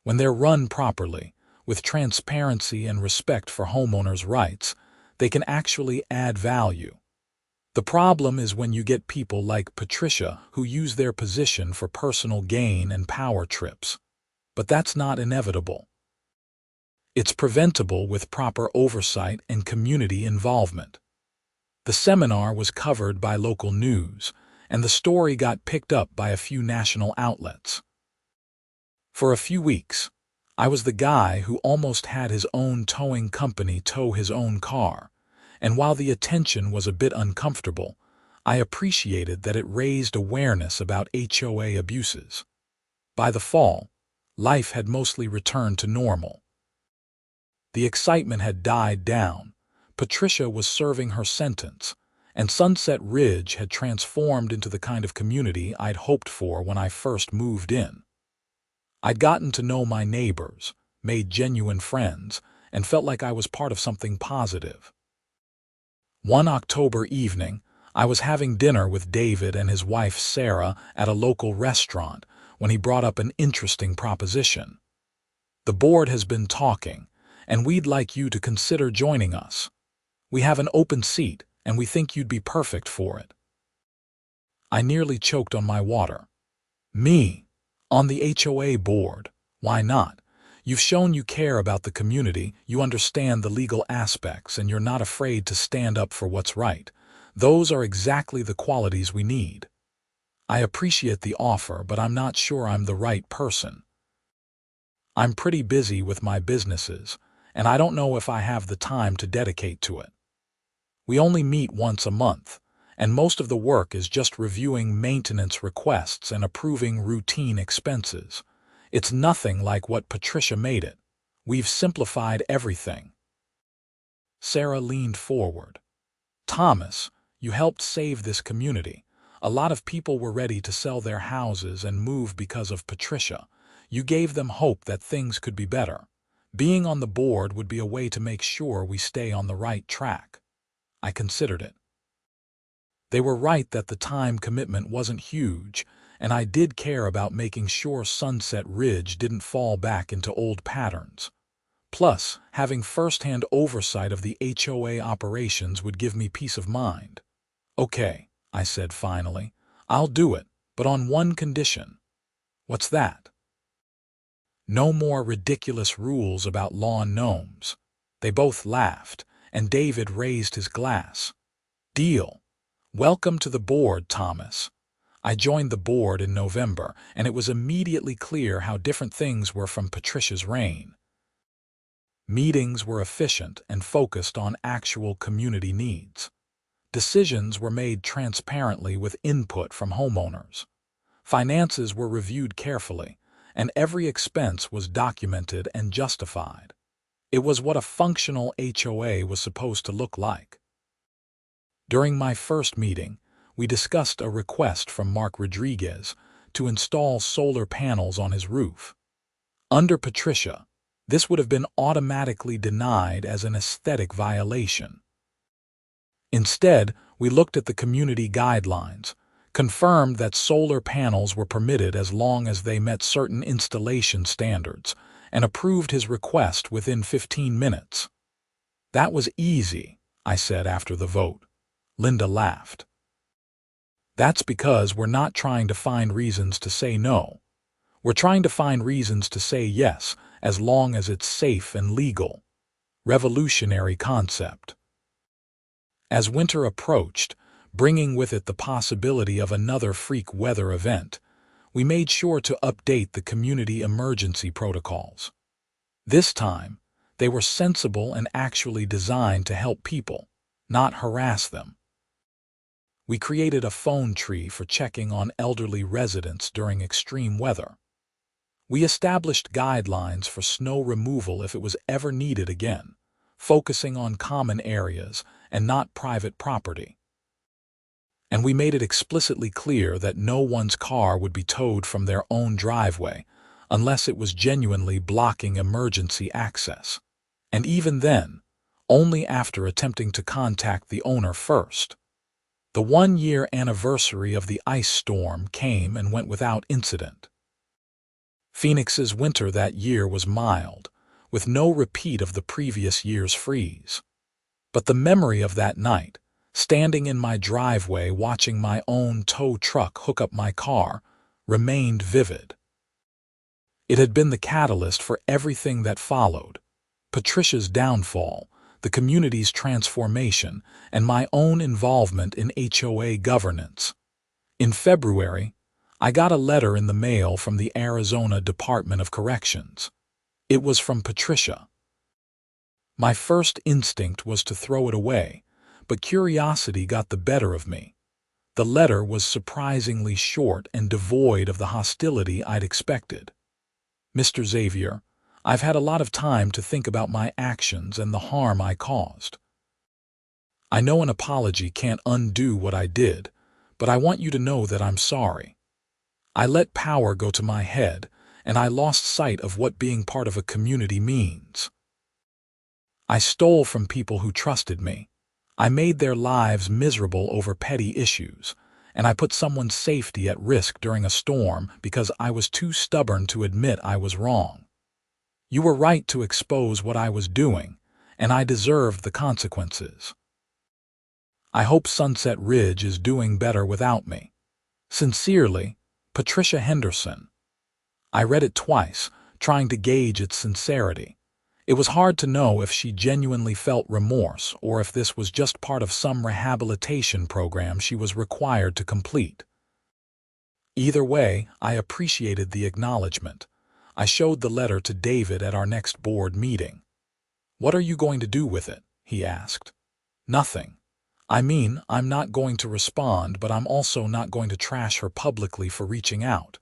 When they're run properly, with transparency and respect for homeowners' rights, they can actually add value. The problem is when you get people like Patricia who use their position for personal gain and power trips. But that's not inevitable. It's preventable with proper oversight and community involvement. The seminar was covered by local news, and the story got picked up by a few national outlets. For a few weeks, I was the guy who almost had his own towing company tow his own car, and while the attention was a bit uncomfortable, I appreciated that it raised awareness about HOA abuses. By the fall, life had mostly returned to normal. The excitement had died down, Patricia was serving her sentence, and Sunset Ridge had transformed into the kind of community I'd hoped for when I first moved in. I'd gotten to know my neighbors, made genuine friends, and felt like I was part of something positive. One October evening, I was having dinner with David and his wife Sarah at a local restaurant when he brought up an interesting proposition. "The board has been talking, and we'd like you to consider joining us. We have an open seat, and we think you'd be perfect for it." I nearly choked on my water. Me? On the HOA board? Why not? You've shown you care about the community, you understand the legal aspects, and you're not afraid to stand up for what's right. Those are exactly the qualities we need. I appreciate the offer, but I'm not sure I'm the right person. I'm pretty busy with my businesses, and I don't know if I have the time to dedicate to it. We only meet once a month, and most of the work is just reviewing maintenance requests and approving routine expenses. It's nothing like what Patricia made it. We've simplified everything. Sarah leaned forward. "Thomas, you helped save this community. A lot of people were ready to sell their houses and move because of Patricia. You gave them hope that things could be better. Being on the board would be a way to make sure we stay on the right track." I considered it. They were right that the time commitment wasn't huge, and I did care about making sure Sunset Ridge didn't fall back into old patterns. Plus, having first-hand oversight of the HOA operations would give me peace of mind. "Okay," I said finally, "I'll do it, but on one condition." "What's that?" "No more ridiculous rules about lawn gnomes." They both laughed, and David raised his glass. "Deal. Welcome to the board, Thomas." I joined the board in November, and it was immediately clear how different things were from Patricia's reign. Meetings were efficient and focused on actual community needs. Decisions were made transparently with input from homeowners. Finances were reviewed carefully, and every expense was documented and justified. It was what a functional HOA was supposed to look like. During my first meeting, we discussed a request from Mark Rodriguez to install solar panels on his roof. Under Patricia, this would have been automatically denied as an aesthetic violation. Instead, we looked at the community guidelines, confirmed that solar panels were permitted as long as they met certain installation standards, and approved his request within 15 minutes. "That was easy," I said after the vote. Linda laughed. "That's because we're not trying to find reasons to say no. We're trying to find reasons to say yes, as long as it's safe and legal." Revolutionary concept. As winter approached, bringing with it the possibility of another freak weather event, we made sure to update the community emergency protocols. This time, they were sensible and actually designed to help people, not harass them. We created a phone tree for checking on elderly residents during extreme weather. We established guidelines for snow removal if it was ever needed again, focusing on common areas and not private property. And we made it explicitly clear that no one's car would be towed from their own driveway unless it was genuinely blocking emergency access. And even then, only after attempting to contact the owner first. The 1-year anniversary of the ice storm came and went without incident. Phoenix's winter that year was mild, with no repeat of the previous year's freeze. But the memory of that night, standing in my driveway watching my own tow truck hook up my car, remained vivid. It had been the catalyst for everything that followed: Patricia's downfall, the community's transformation, and my own involvement in HOA governance. In February, I got a letter in the mail from the Arizona Department of Corrections. It was from Patricia. My first instinct was to throw it away, but curiosity got the better of me. The letter was surprisingly short and devoid of the hostility I'd expected. "Mr. Xavier, I've had a lot of time to think about my actions and the harm I caused. I know an apology can't undo what I did, but I want you to know that I'm sorry. I let power go to my head, and I lost sight of what being part of a community means. I stole from people who trusted me. I made their lives miserable over petty issues, and I put someone's safety at risk during a storm because I was too stubborn to admit I was wrong. You were right to expose what I was doing, and I deserved the consequences. I hope Sunset Ridge is doing better without me. Sincerely, Patricia Henderson." I read it twice, trying to gauge its sincerity. It was hard to know if she genuinely felt remorse or if this was just part of some rehabilitation program she was required to complete. Either way, I appreciated the acknowledgement. I showed the letter to David at our next board meeting. "What are you going to do with it?" he asked. "Nothing. I mean, I'm not going to respond, but I'm also not going to trash her publicly for reaching out.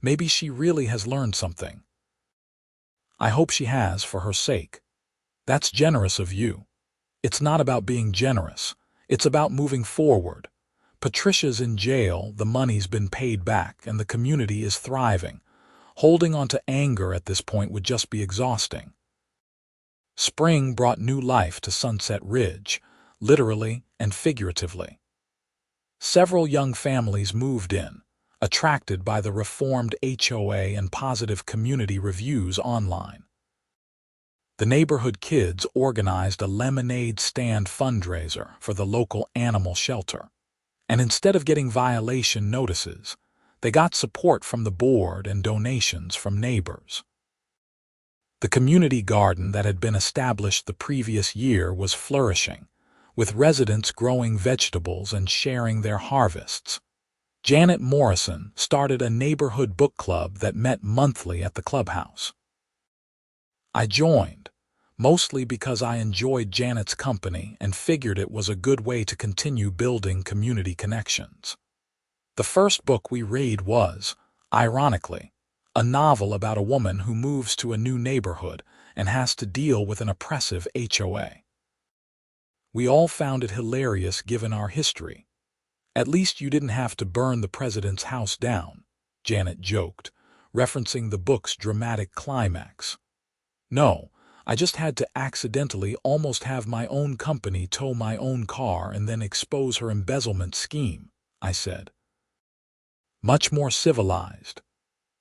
Maybe she really has learned something. I hope she has, for her sake. That's generous of you. It's not about being generous. It's about moving forward. Patricia's in jail, the money's been paid back, and the community is thriving. Holding on to anger at this point would just be exhausting." Spring brought new life to Sunset Ridge, literally and figuratively. Several young families moved in, attracted by the reformed HOA and positive community reviews online. The neighborhood kids organized a lemonade stand fundraiser for the local animal shelter, and instead of getting violation notices, they got support from the board and donations from neighbors. The community garden that had been established the previous year was flourishing, with residents growing vegetables and sharing their harvests. Janet Morrison started a neighborhood book club that met monthly at the clubhouse. I joined, mostly because I enjoyed Janet's company and figured it was a good way to continue building community connections. The first book we read was, ironically, a novel about a woman who moves to a new neighborhood and has to deal with an oppressive HOA. We all found it hilarious given our history. "At least you didn't have to burn the president's house down," Janet joked, referencing the book's dramatic climax. "No, I just had to accidentally almost have my own company tow my own car and then expose her embezzlement scheme," I said. Much more civilized.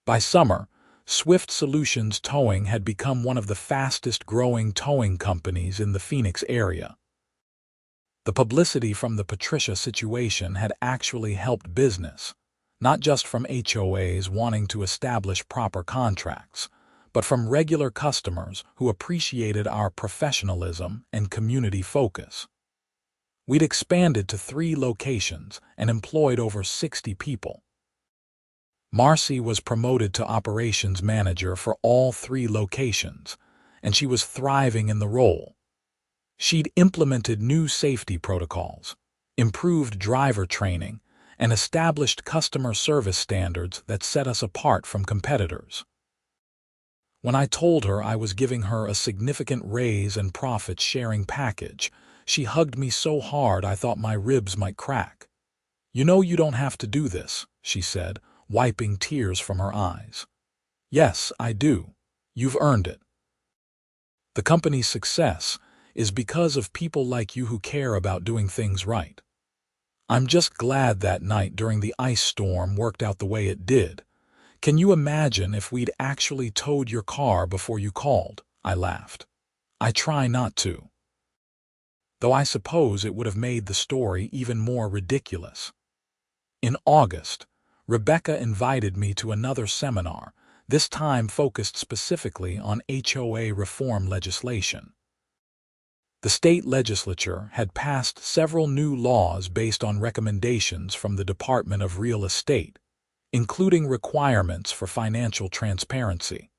By summer, Swift Solutions Towing had become one of the fastest-growing towing companies in the Phoenix area. The publicity from the Patricia situation had actually helped business, not just from HOAs wanting to establish proper contracts, but from regular customers who appreciated our professionalism and community focus. We'd expanded to 3 locations and employed over 60 people. Marcy was promoted to operations manager for all 3 locations, and she was thriving in the role. She'd implemented new safety protocols, improved driver training, and established customer service standards that set us apart from competitors. When I told her I was giving her a significant raise and profit-sharing package, she hugged me so hard I thought my ribs might crack. "You know you don't have to do this," she said, wiping tears from her eyes. "Yes, I do. You've earned it. The company's success is because of people like you who care about doing things right. I'm just glad that night during the ice storm worked out the way it did. Can you imagine if we'd actually towed your car before you called?" I laughed. "I try not to. Though I suppose it would have made the story even more ridiculous." In August, Rebecca invited me to another seminar, this time focused specifically on HOA reform legislation. The state legislature had passed several new laws based on recommendations from the Department of Real Estate, including requirements for financial transparency,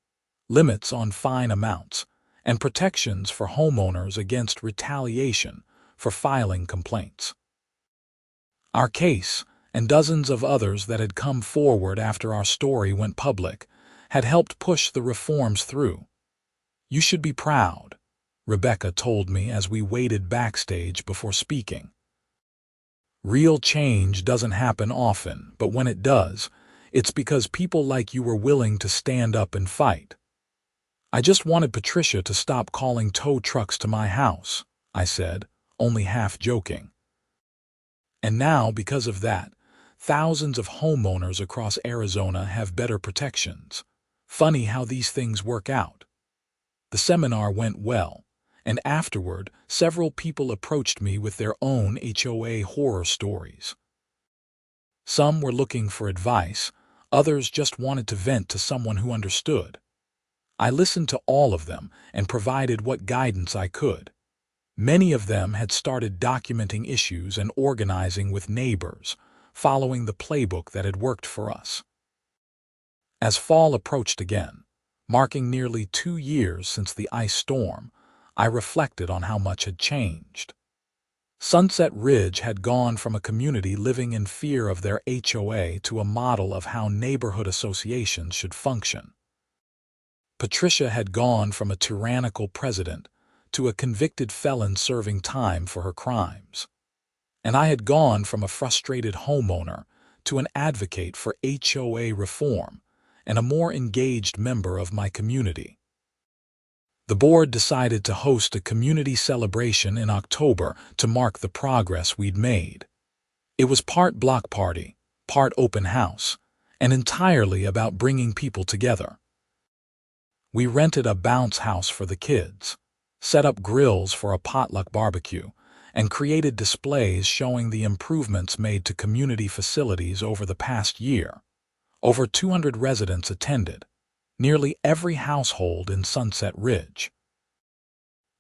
limits on fine amounts, and protections for homeowners against retaliation for filing complaints. Our case, and dozens of others that had come forward after our story went public, had helped push the reforms through. "You should be proud," Rebecca told me as we waited backstage before speaking. "Real change doesn't happen often, but when it does, it's because people like you were willing to stand up and fight." "I just wanted Patricia to stop calling tow trucks to my house," I said, only half joking. "And now, because of that, thousands of homeowners across Arizona have better protections. Funny how these things work out." The seminar went well, and afterward, several people approached me with their own HOA horror stories. Some were looking for advice, others just wanted to vent to someone who understood. I listened to all of them and provided what guidance I could. Many of them had started documenting issues and organizing with neighbors, following the playbook that had worked for us. As fall approached again, marking nearly 2 years since the ice storm, I reflected on how much had changed. Sunset Ridge had gone from a community living in fear of their HOA to a model of how neighborhood associations should function. Patricia had gone from a tyrannical president to a convicted felon serving time for her crimes. And I had gone from a frustrated homeowner to an advocate for HOA reform and a more engaged member of my community. The board decided to host a community celebration in October to mark the progress we'd made. It was part block party, part open house, and entirely about bringing people together. We rented a bounce house for the kids, set up grills for a potluck barbecue, and created displays showing the improvements made to community facilities over the past year. Over 200 residents attended, nearly every household in Sunset Ridge.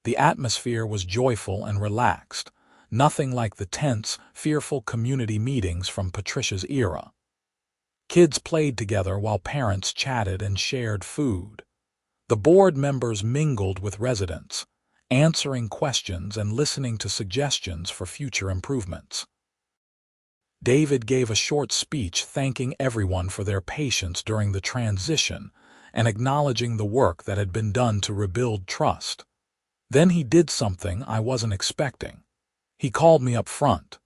The atmosphere was joyful and relaxed, nothing like the tense, fearful community meetings from Patricia's era. Kids played together while parents chatted and shared food. The board members mingled with residents, answering questions and listening to suggestions for future improvements. David gave a short speech thanking everyone for their patience during the transition and acknowledging the work that had been done to rebuild trust. Then he did something I wasn't expecting. He called me up front.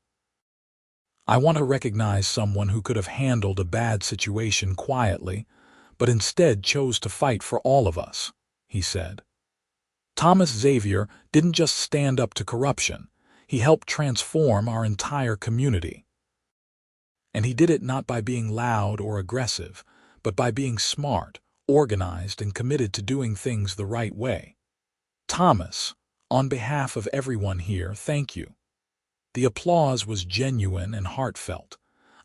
"I want to recognize someone who could have handled a bad situation quietly, but instead chose to fight for all of us," he said. Xavier didn't just stand up to corruption, he helped transform our entire community. And he did it not by being loud or aggressive, but by being smart, organized, and committed to doing things the right way. Thomas, on behalf of everyone here, thank you. The applause was genuine and heartfelt.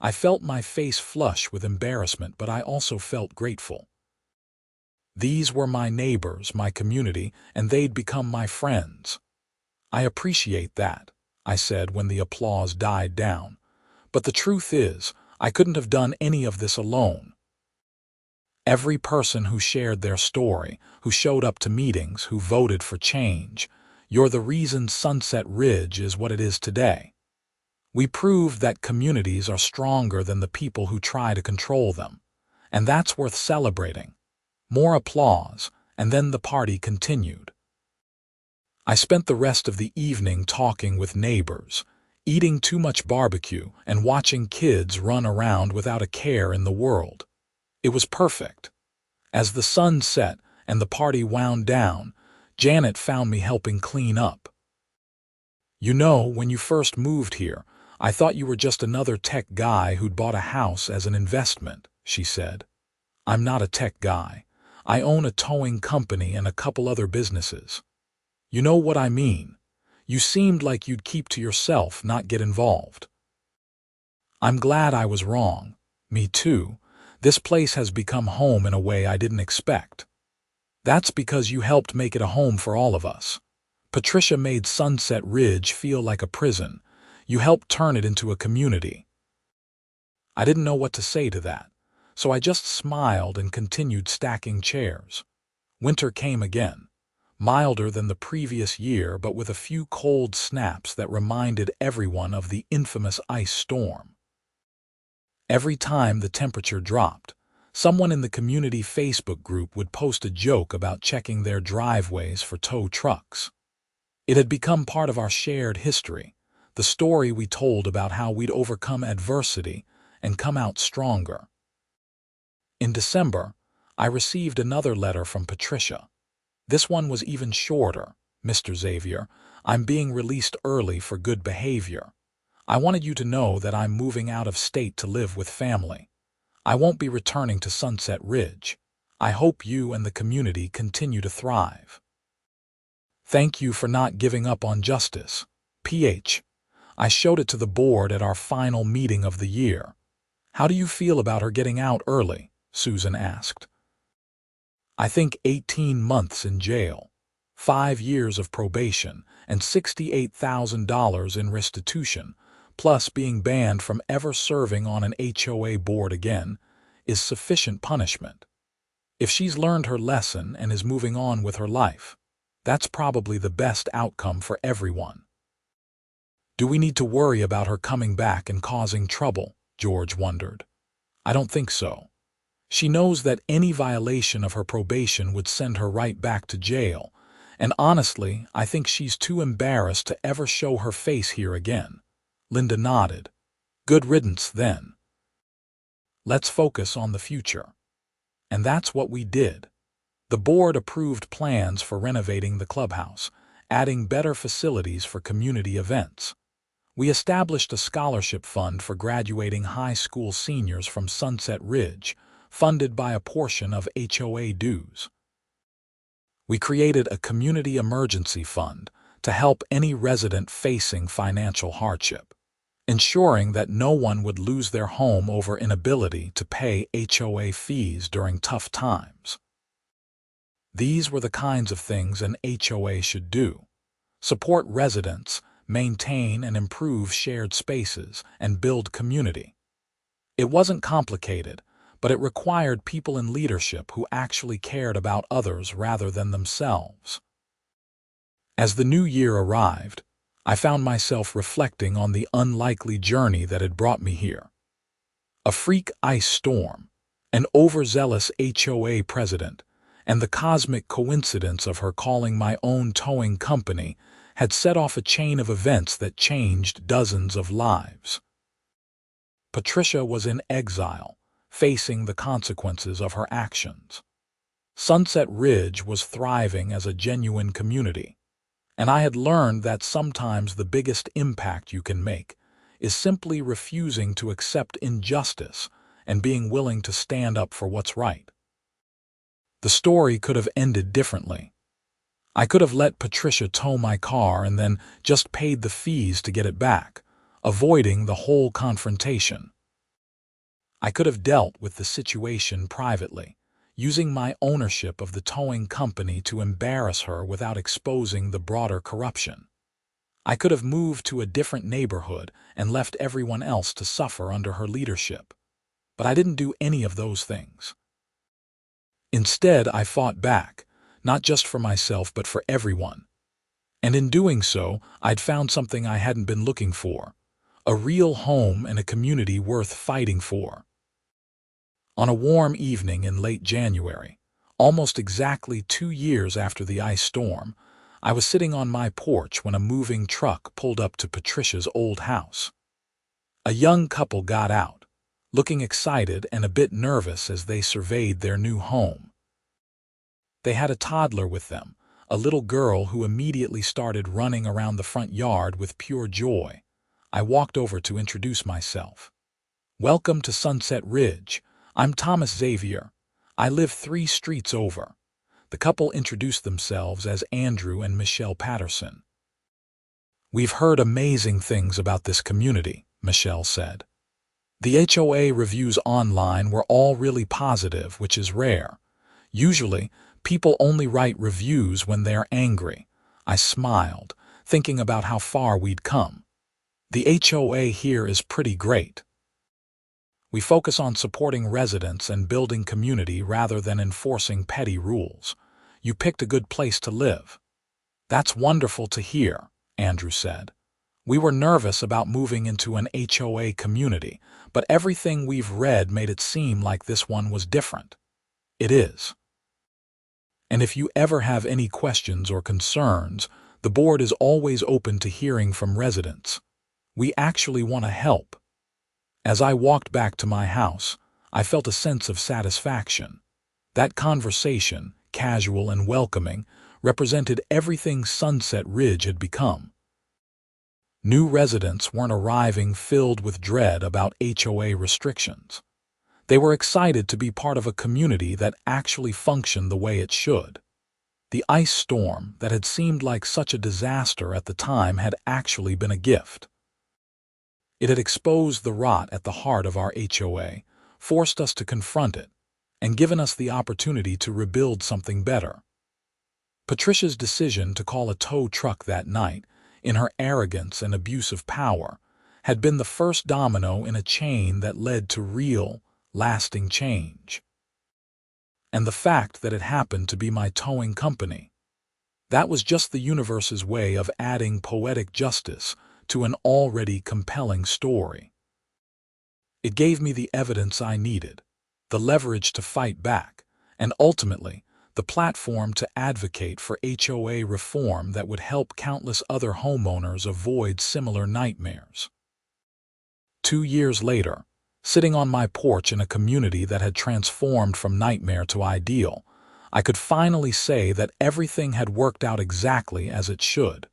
I felt my face flush with embarrassment, but I also felt grateful. These were my neighbors, my community, and they'd become my friends. "I appreciate that," I said when the applause died down. "But the truth is, I couldn't have done any of this alone." Every person who shared their story, who showed up to meetings, who voted for change, you're the reason Sunset Ridge is what it is today. We proved that communities are stronger than the people who try to control them, and that's worth celebrating. More applause, and then the party continued. I spent the rest of the evening talking with neighbors, eating too much barbecue and watching kids run around without a care in the world. It was perfect. As the sun set and the party wound down, Janet found me helping clean up. "You know, when you first moved here, I thought you were just another tech guy who'd bought a house as an investment," she said. "I'm not a tech guy. I own a towing company and a couple other businesses. You know what I mean. You seemed like you'd keep to yourself, not get involved." I'm glad I was wrong. Me too. This place has become home in a way I didn't expect. That's because you helped make it a home for all of us. Patricia made Sunset Ridge feel like a prison. You helped turn it into a community. I didn't know what to say to that, so I just smiled and continued stacking chairs. Winter came again, milder than the previous year, but with a few cold snaps that reminded everyone of the infamous ice storm. Every time the temperature dropped, someone in the community Facebook group would post a joke about checking their driveways for tow trucks. It had become part of our shared history, the story we told about how we'd overcome adversity and come out stronger. In December, I received another letter from Patricia. This one was even shorter. "Mr. Xavier, I'm being released early for good behavior. I wanted you to know that I'm moving out of state to live with family. I won't be returning to Sunset Ridge. I hope you and the community continue to thrive. Thank you for not giving up on justice. PH. I showed it to the board at our final meeting of the year." "How do you feel about her getting out early?" Susan asked. "I think 18 months in jail, 5 years of probation, and $68,000 in restitution, plus being banned from ever serving on an HOA board again, is sufficient punishment. If she's learned her lesson and is moving on with her life, that's probably the best outcome for everyone." "Do we need to worry about her coming back and causing trouble?" George wondered. "I don't think so. She knows that any violation of her probation would send her right back to jail, and honestly, I think she's too embarrassed to ever show her face here again." Linda nodded. "Good riddance, then. Let's focus on the future." And that's what we did. The board approved plans for renovating the clubhouse, adding better facilities for community events. We established a scholarship fund for graduating high school seniors from Sunset Ridge, funded by a portion of HOA dues. We created a community emergency fund to help any resident facing financial hardship, ensuring that no one would lose their home over inability to pay HOA fees during tough times. These were the kinds of things an HOA should do: support residents, maintain and improve shared spaces, and build community. It wasn't complicated, but it required people in leadership who actually cared about others rather than themselves. As the new year arrived, I found myself reflecting on the unlikely journey that had brought me here. A freak ice storm, an overzealous HOA president, and the cosmic coincidence of her calling my own towing company had set off a chain of events that changed dozens of lives. Patricia was in exile, facing the consequences of her actions. Sunset Ridge was thriving as a genuine community, and I had learned that sometimes the biggest impact you can make is simply refusing to accept injustice and being willing to stand up for what's right. The story could have ended differently. I could have let Patricia tow my car and then just paid the fees to get it back, avoiding the whole confrontation. I could have dealt with the situation privately, using my ownership of the towing company to embarrass her without exposing the broader corruption. I could have moved to a different neighborhood and left everyone else to suffer under her leadership. But I didn't do any of those things. Instead, I fought back, not just for myself but for everyone. And in doing so, I'd found something I hadn't been looking for, a real home and a community worth fighting for. On a warm evening in late January, almost exactly 2 years after the ice storm, I was sitting on my porch when a moving truck pulled up to Patricia's old house. A young couple got out, looking excited and a bit nervous as they surveyed their new home. They had a toddler with them, a little girl who immediately started running around the front yard with pure joy. I walked over to introduce myself. "Welcome to Sunset Ridge. I'm Xavier. I live 3 streets over." The couple introduced themselves as Andrew and Michelle Patterson. "We've heard amazing things about this community," Michelle said. "The HOA reviews online were all really positive, which is rare. Usually, people only write reviews when they're angry." I smiled, thinking about how far we'd come. "The HOA here is pretty great. We focus on supporting residents and building community rather than enforcing petty rules. You picked a good place to live." "That's wonderful to hear," Andrew said. "We were nervous about moving into an HOA community, but everything we've read made it seem like this one was different." "It is. And if you ever have any questions or concerns, the board is always open to hearing from residents. We actually want to help." As I walked back to my house, I felt a sense of satisfaction. That conversation, casual and welcoming, represented everything Sunset Ridge had become. New residents weren't arriving filled with dread about HOA restrictions. They were excited to be part of a community that actually functioned the way it should. The ice storm that had seemed like such a disaster at the time had actually been a gift. It had exposed the rot at the heart of our HOA, forced us to confront it, and given us the opportunity to rebuild something better. Patricia's decision to call a tow truck that night, in her arrogance and abuse of power, had been the first domino in a chain that led to real, lasting change. And the fact that it happened to be my towing company, that was just the universe's way of adding poetic justice to an already compelling story. It gave me the evidence I needed, the leverage to fight back, and ultimately, the platform to advocate for HOA reform that would help countless other homeowners avoid similar nightmares. 2 years later, sitting on my porch in a community that had transformed from nightmare to ideal, I could finally say that everything had worked out exactly as it should.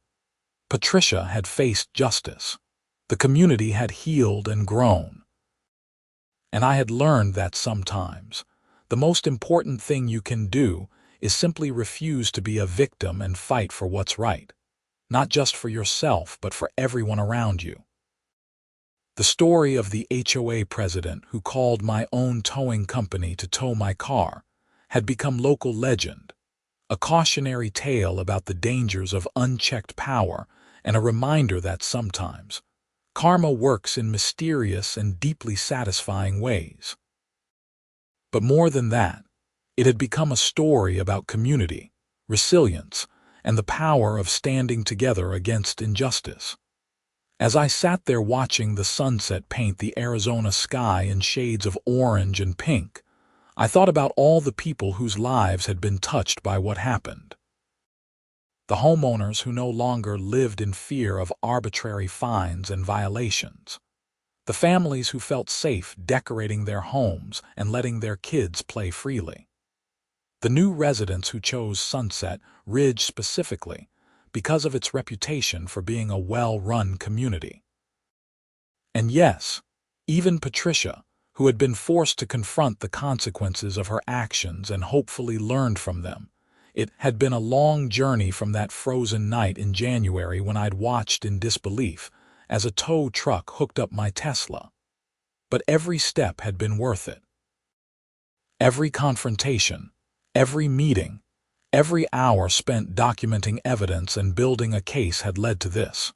Patricia had faced justice. The community had healed and grown. And I had learned that sometimes the most important thing you can do is simply refuse to be a victim and fight for what's right, not just for yourself but for everyone around you. The story of the HOA president who called my own towing company to tow my car had become local legend, a cautionary tale about the dangers of unchecked power and a reminder that sometimes karma works in mysterious and deeply satisfying ways. But more than that, it had become a story about community, resilience, and the power of standing together against injustice. As I sat there watching the sunset paint the Arizona sky in shades of orange and pink, I thought about all the people whose lives had been touched by what happened. The homeowners who no longer lived in fear of arbitrary fines and violations. The families who felt safe decorating their homes and letting their kids play freely. The new residents who chose Sunset Ridge specifically because of its reputation for being a well-run community. And yes, even Patricia, who had been forced to confront the consequences of her actions and hopefully learned from them. It had been a long journey from that frozen night in January when I'd watched in disbelief as a tow truck hooked up my Tesla. But every step had been worth it. Every confrontation, every meeting, every hour spent documenting evidence and building a case had led to this.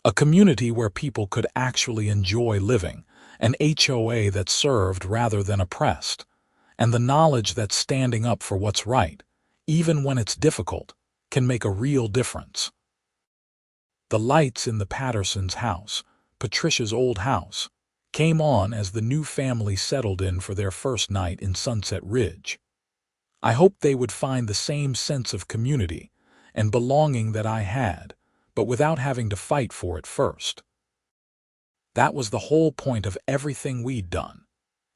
A community where people could actually enjoy living, an HOA that served rather than oppressed, and the knowledge that standing up for what's right, even when it's difficult, can make a real difference. The lights in the Pattersons' house, Patricia's old house, came on as the new family settled in for their first night in Sunset Ridge. I hoped they would find the same sense of community and belonging that I had, but without having to fight for it first. That was the whole point of everything we'd done,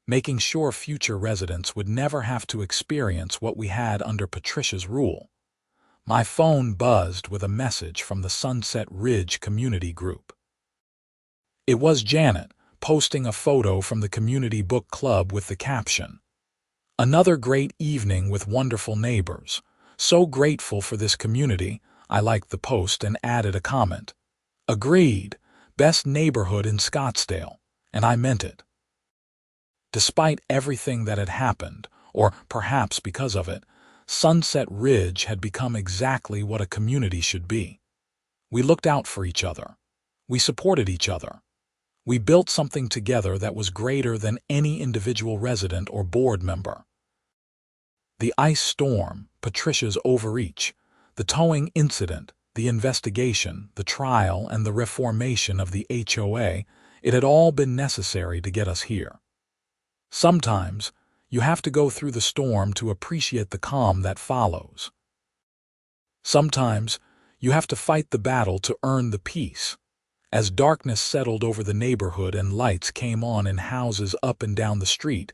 making sure future residents would never have to experience what we had under Patricia's rule. My phone buzzed with a message from the Sunset Ridge community group. It was Janet, posting a photo from the community book club with the caption, "Another great evening with wonderful neighbors. So grateful for this community." I liked the post and added a comment. "Agreed, best neighborhood in Scottsdale," and I meant it. Despite everything that had happened, or perhaps because of it, Sunset Ridge had become exactly what a community should be. We looked out for each other. We supported each other. We built something together that was greater than any individual resident or board member. The ice storm, Patricia's overreach, the towing incident, the investigation, the trial, and the reformation of the HOA, it had all been necessary to get us here. Sometimes, you have to go through the storm to appreciate the calm that follows. Sometimes, you have to fight the battle to earn the peace. As darkness settled over the neighborhood and lights came on in houses up and down the street,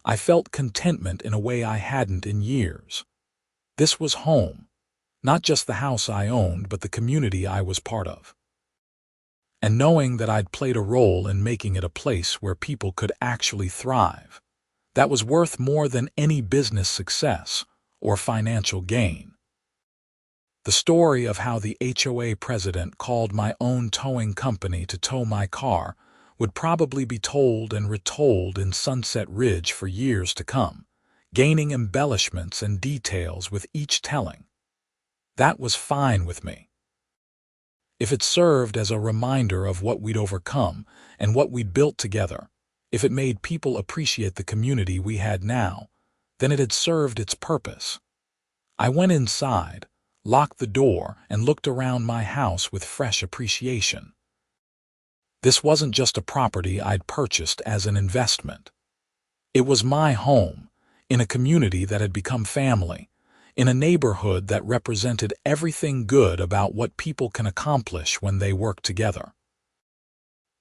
I felt contentment in a way I hadn't in years. This was home, not just the house I owned, but the community I was part of. And knowing that I'd played a role in making it a place where people could actually thrive, that was worth more than any business success or financial gain. The story of how the HOA president called my own towing company to tow my car would probably be told and retold in Sunset Ridge for years to come, gaining embellishments and details with each telling. That was fine with me. If it served as a reminder of what we'd overcome and what we'd built together, if it made people appreciate the community we had now, then it had served its purpose. I went inside, locked the door, and looked around my house with fresh appreciation. This wasn't just a property I'd purchased as an investment. It was my home, in a community that had become family, in a neighborhood that represented everything good about what people can accomplish when they work together.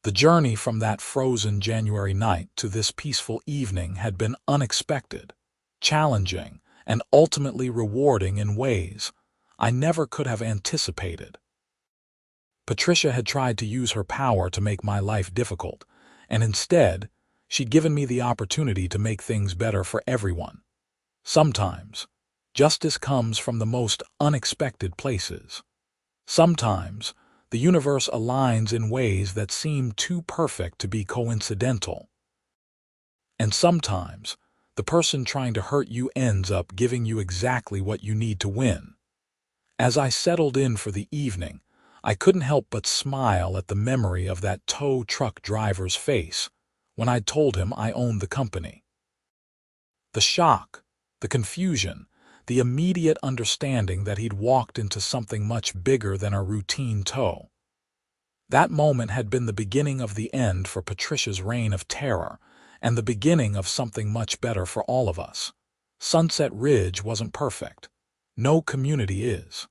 The journey from that frozen January night to this peaceful evening had been unexpected, challenging, and ultimately rewarding in ways I never could have anticipated. Patricia had tried to use her power to make my life difficult, and instead, she'd given me the opportunity to make things better for everyone. Sometimes, justice comes from the most unexpected places. Sometimes, the universe aligns in ways that seem too perfect to be coincidental. And sometimes, the person trying to hurt you ends up giving you exactly what you need to win. As I settled in for the evening, I couldn't help but smile at the memory of that tow truck driver's face when I'd told him I owned the company. The shock, the confusion, the immediate understanding that he'd walked into something much bigger than a routine tow. That moment had been the beginning of the end for Patricia's reign of terror, and the beginning of something much better for all of us. Sunset Ridge wasn't perfect. No community is.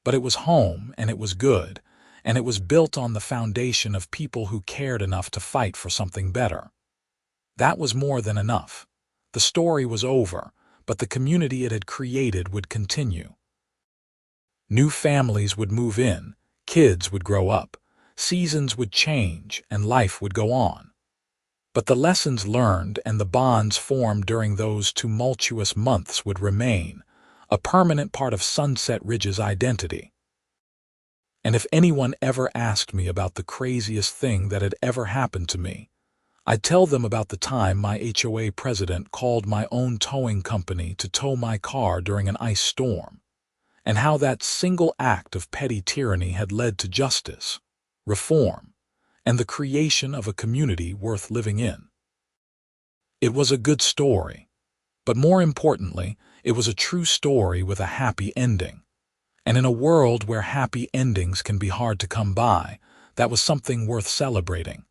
But it was home, and it was good, and it was built on the foundation of people who cared enough to fight for something better. That was more than enough. The story was over, but the community it had created would continue. New families would move in, kids would grow up, seasons would change, and life would go on. But the lessons learned and the bonds formed during those tumultuous months would remain, a permanent part of Sunset Ridge's identity. And if anyone ever asked me about the craziest thing that had ever happened to me, I'd tell them about the time my HOA president called my own towing company to tow my car during an ice storm, and how that single act of petty tyranny had led to justice, reform, and the creation of a community worth living in. It was a good story, but more importantly, it was a true story with a happy ending. And in a world where happy endings can be hard to come by, that was something worth celebrating.